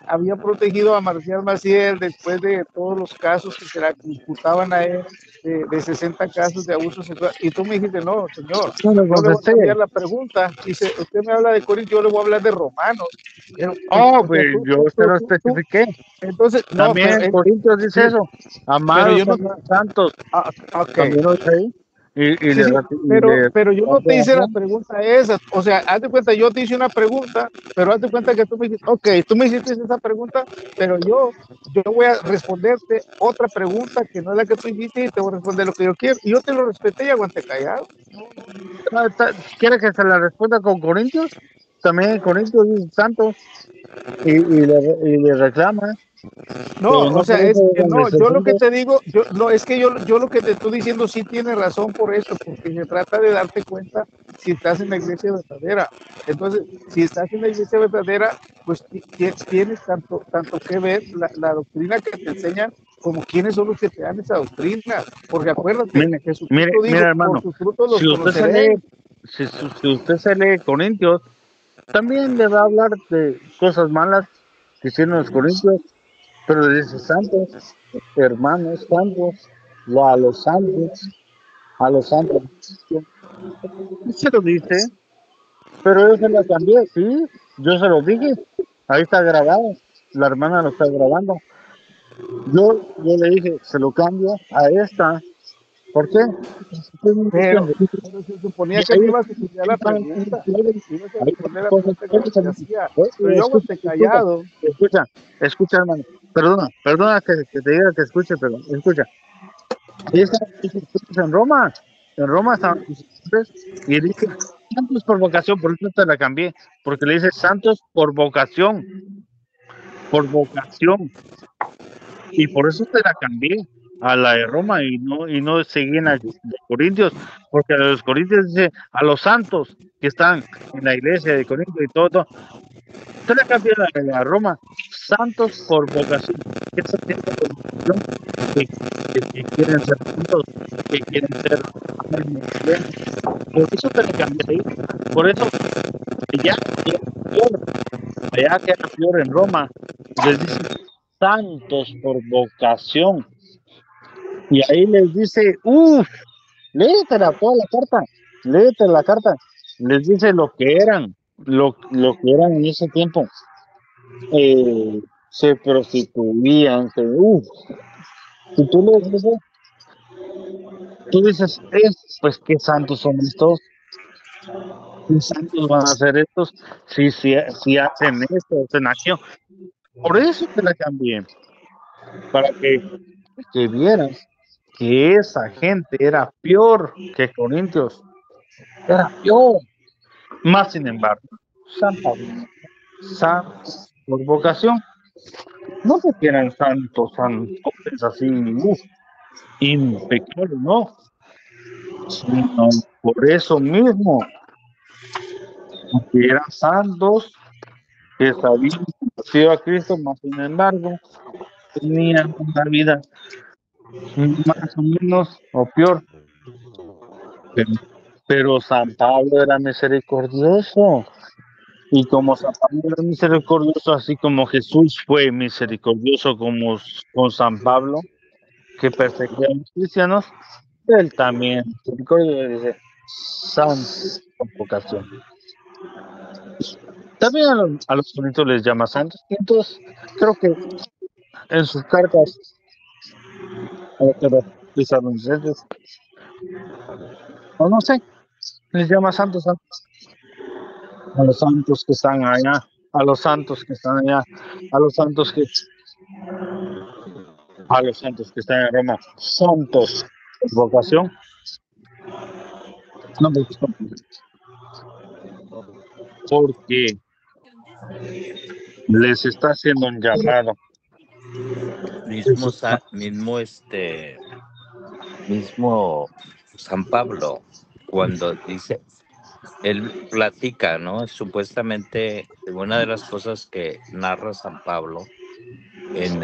había protegido a Marcial Maciel después de todos los casos que se le imputaban a él, de 60 casos de abuso sexual, y tú me dijiste, no, señor, No le yo le voy a contesté. cambiar la pregunta. Dice, usted me habla de Corintios, yo le voy a hablar de Romanos. Pero, o sea, Pues yo se lo especifiqué. entonces, no, También en Corintios dice sí, eso. pero Amados yo no, hermanos santos, ok, también lo dice ahí. Y sí, le pero yo no te respondo, hice la ajá. pregunta esa. O sea, haz de cuenta, yo te hice una pregunta, pero haz de cuenta que tú me dijiste, ok, tú me hiciste esa pregunta, pero yo voy a responderte otra pregunta que no es la que tú hiciste y te voy a responder lo que yo quiero. Y yo te lo respeté y aguanté callado. ¿Quiere que se la responda con Corintios? También en Corintios dice santos y le reclama. No, No o sea, por eso le no, yo lo que responde. te digo, no, es que yo lo que te estoy diciendo sí tiene razón por eso, porque se trata de darte cuenta si estás en la iglesia verdadera. Entonces, si estás en la iglesia verdadera, pues tienes tanto que ver la doctrina que te enseñan como quiénes son los que te dan esa doctrina, porque acuérdate, Mire, Jesucristo dijo, mire, por hermano, sus frutos los si usted se lee, conoceréis. si usted se lee Corintios, también le va a hablar de cosas malas que hicieron los corintios, pero le dice santos, hermanos santos, a los santos. Se lo dice, pero yo se la cambié, sí, yo se lo dije, ahí está grabado, la hermana lo está grabando. Yo le dije, se lo cambio a esta. ¿Por qué? Pero se Y suponía que me ahí ibas a estudiar la pregunta, ibas a hay responder la cosas, pregunta que te hacía, pero yo escucha, aguanté callado. escucha, hermano. Perdona que te diga que escuche, pero escucha. Estás en Roma estaban y dice santos por vocación, por eso te la cambié, porque le dice santos por vocación, y por eso te la cambié a la de Roma y no seguí en la de Corintios, porque a los Corintios dice a los santos que están en la iglesia de Corinto y todo. Te la cambié a la de Roma, santos por vocación. Esa gente por vocación que quieren ser santos, que quieren ser por eso te la cambié ahí. Por eso allá que era peor en Roma, les dice santos por vocación. Y ahí les dice, léetela toda la carta, les dice lo que eran en ese tiempo. Se prostituían, si tú lees eso, tú dices, pues qué santos son estos, qué santos van a ser estos, si hacen esto, hacen aquello. Por eso te la cambié, para que vieras que esa gente era peor que Corintios, era peor. Más sin embargo, San Pablo, santos por vocación, no porque eran santos así, impecables, no, sino por eso mismo, que eran santos, que sabían conocido a Cristo, más sin embargo, tenían una vida más o menos o peor. Pero San Pablo era misericordioso. Y como San Pablo era misericordioso, así como Jesús fue misericordioso con San Pablo, que perseguía a los cristianos, él también misericordioso, dice, santos con vocación. También a los corintios les llama santos, y entonces creo que en sus cartas a los tesalonicenses, o no sé, les llama santos a los santos que están allá, a los santos que están allá, a los santos que están en Roma, santos vocación. No me gustó, porque les está haciendo un llamado. Mismo San Pablo, cuando dice, él platica, ¿no? Supuestamente, una de las cosas que narra San Pablo en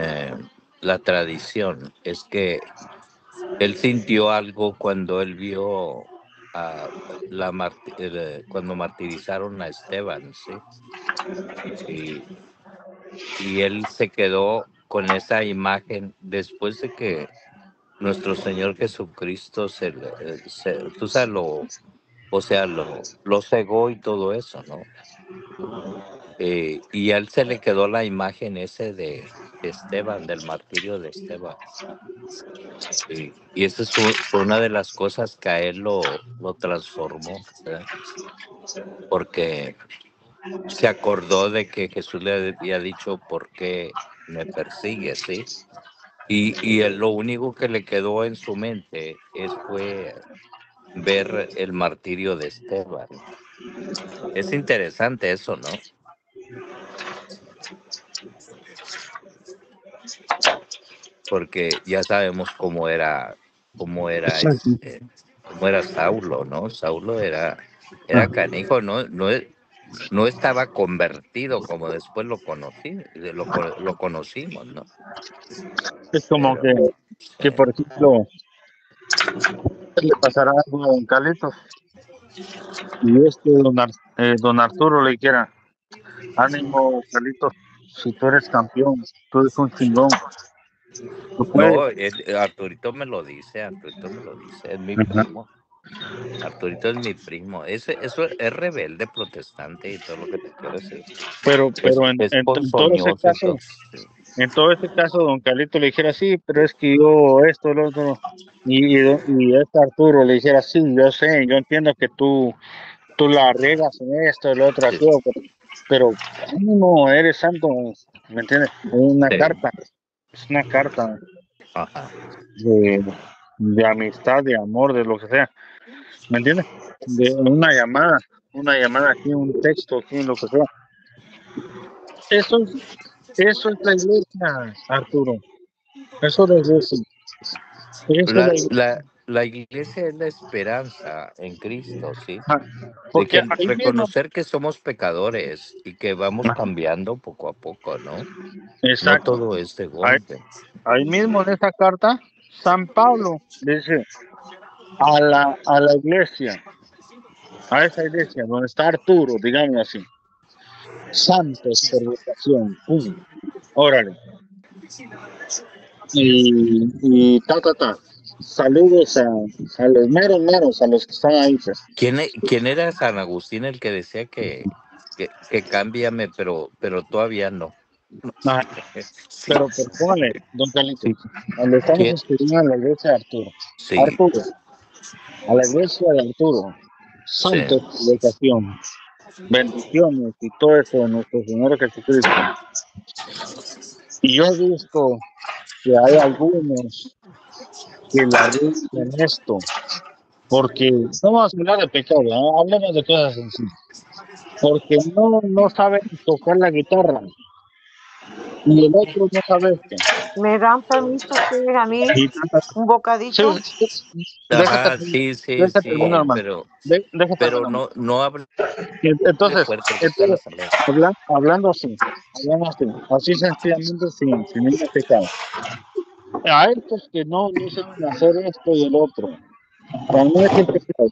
la tradición es que él sintió algo cuando él vio cuando martirizaron a Esteban, ¿sí? Y él se quedó con esa imagen después de que nuestro Señor Jesucristo tú sabes, lo cegó y todo eso, ¿no? Y a él se le quedó la imagen ese de Esteban, del martirio de Esteban. Y esa fue una de las cosas que a él lo transformó, ¿verdad? Porque se acordó de que Jesús le había dicho, ¿por qué me persigues? ¿Sí? Y lo único que le quedó en su mente fue ver el martirio de Esteban. Es interesante eso, ¿no? Porque ya sabemos cómo era Saulo, ¿no? Saulo era canijo, ¿no? no estaba convertido como después lo conocimos, ¿no? Es como Pero, que por ejemplo, le pasará algo a don Carlitos y don Arturo le dijera, ánimo, Carlitos, si tú eres campeón, tú eres un chingón, tú puedes. no, Arturito me lo dice, es mi Ajá. primo. Arturito es mi primo. Eso es rebelde, protestante y todo lo que te quiero decir. Pero Es en todo ese ponzoñoso y caso, todo. don Carlitos le dijera, sí, pero es que yo esto, lo otro, y Arturo le dijera, sí, yo sé, yo entiendo que tú la riegas en esto, el otro, Sí, aquello, pero ánimo, eres santo, ¿me entiendes? Es una carta ajá. de amistad, de amor, de lo que sea, ¿me entiendes? De una llamada aquí, un texto aquí, lo que sea. Eso es la iglesia, Arturo. Eso es la iglesia. Eso es la iglesia. La iglesia es la esperanza en Cristo, ¿sí? Ajá. De Porque que ahí mismo, reconocer que somos pecadores y que vamos ajá, cambiando poco a poco, ¿no? No exacto, todo es de ahí, golpe. ahí mismo en esa carta, San Pablo dice a la iglesia, a esa iglesia donde está Arturo, digamos así, santos por vocación, órale, ta. Saludos a los meros, a los que están ahí, pues. ¿Quién era San Agustín el que decía que cámbiame, pero todavía no? Ajá, Sí, pero póngale, don sí. Carlitos, le estamos ¿Quién? escribiendo a la iglesia de Arturo. Sí, Arturo, a la iglesia de Arturo, sí. santos por vocación, bendiciones y todo eso de nuestro Señor Jesucristo. Y yo he visto que hay algunos que la rigen en esto, porque no vamos a hablar de pecado, ¿no? Hablemos de cosas sencillas, porque no saben tocar la guitarra y el otro no sabe esto. ¿Me dan permiso ustedes a mí Y un sí, bocadito? Ajá, sí, deja terminar, hermano. pero, Deja pero terminar. no hable Entonces, fuerte porque están las alertas. hablando así sencillamente, sin ningún pecado. A estos que no saben hacer esto y el otro, para mí es el pecado.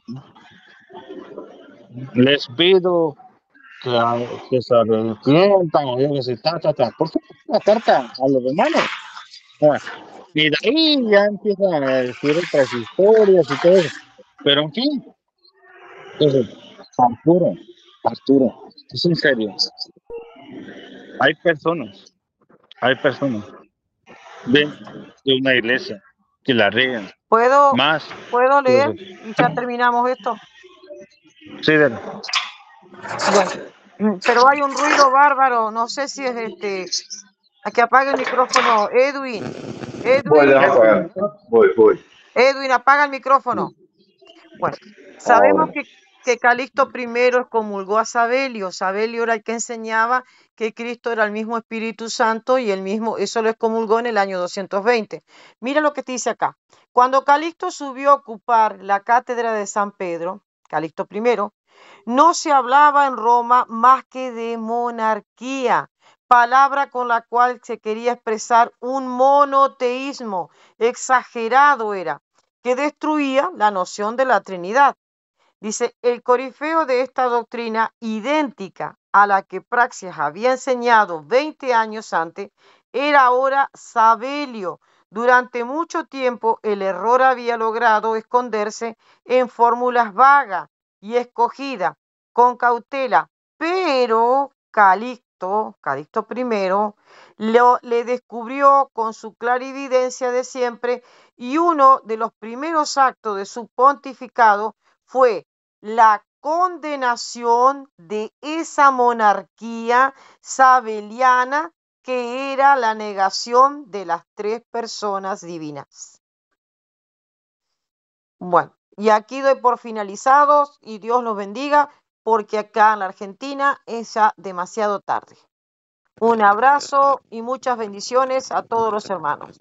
Les pido que se arrepientan o yo que sé, Por favor, una carta a los hermanos. Y de ahí ya empiezan a decir otras historias y todo eso. Pero en fin, entonces, Arturo, es en serio. Hay personas dentro de una iglesia que la riegan ¿Puedo, más puedo que leer los y ya terminamos esto? sí, Bueno, pero hay un ruido bárbaro. No sé si es. A que apague el micrófono, Edwin. Voy, déjame apagar. Voy. Edwin, apaga el micrófono. Bueno, sabemos Ahora. que Calixto I excomulgó a Sabelio. Sabelio era el que enseñaba que Cristo era el mismo Espíritu Santo y el mismo, eso lo excomulgó en el año 220. Mira lo que te dice acá. Cuando Calixto subió a ocupar la cátedra de San Pedro, Calixto I, no se hablaba en Roma más que de monarquía, palabra con la cual se quería expresar un monoteísmo exagerado era, que destruía la noción de la Trinidad. Dice, el corifeo de esta doctrina, idéntica a la que Praxeas había enseñado 20 años antes, era ahora Sabelio. Durante mucho tiempo el error había logrado esconderse en fórmulas vagas y escogidas con cautela, pero Calixto I le descubrió con su clarividencia de siempre y uno de los primeros actos de su pontificado fue la condenación de esa monarquía sabeliana que era la negación de las tres personas divinas. Bueno, y aquí doy por finalizados y Dios los bendiga porque acá en la Argentina es ya demasiado tarde. Un abrazo y muchas bendiciones a todos los hermanos.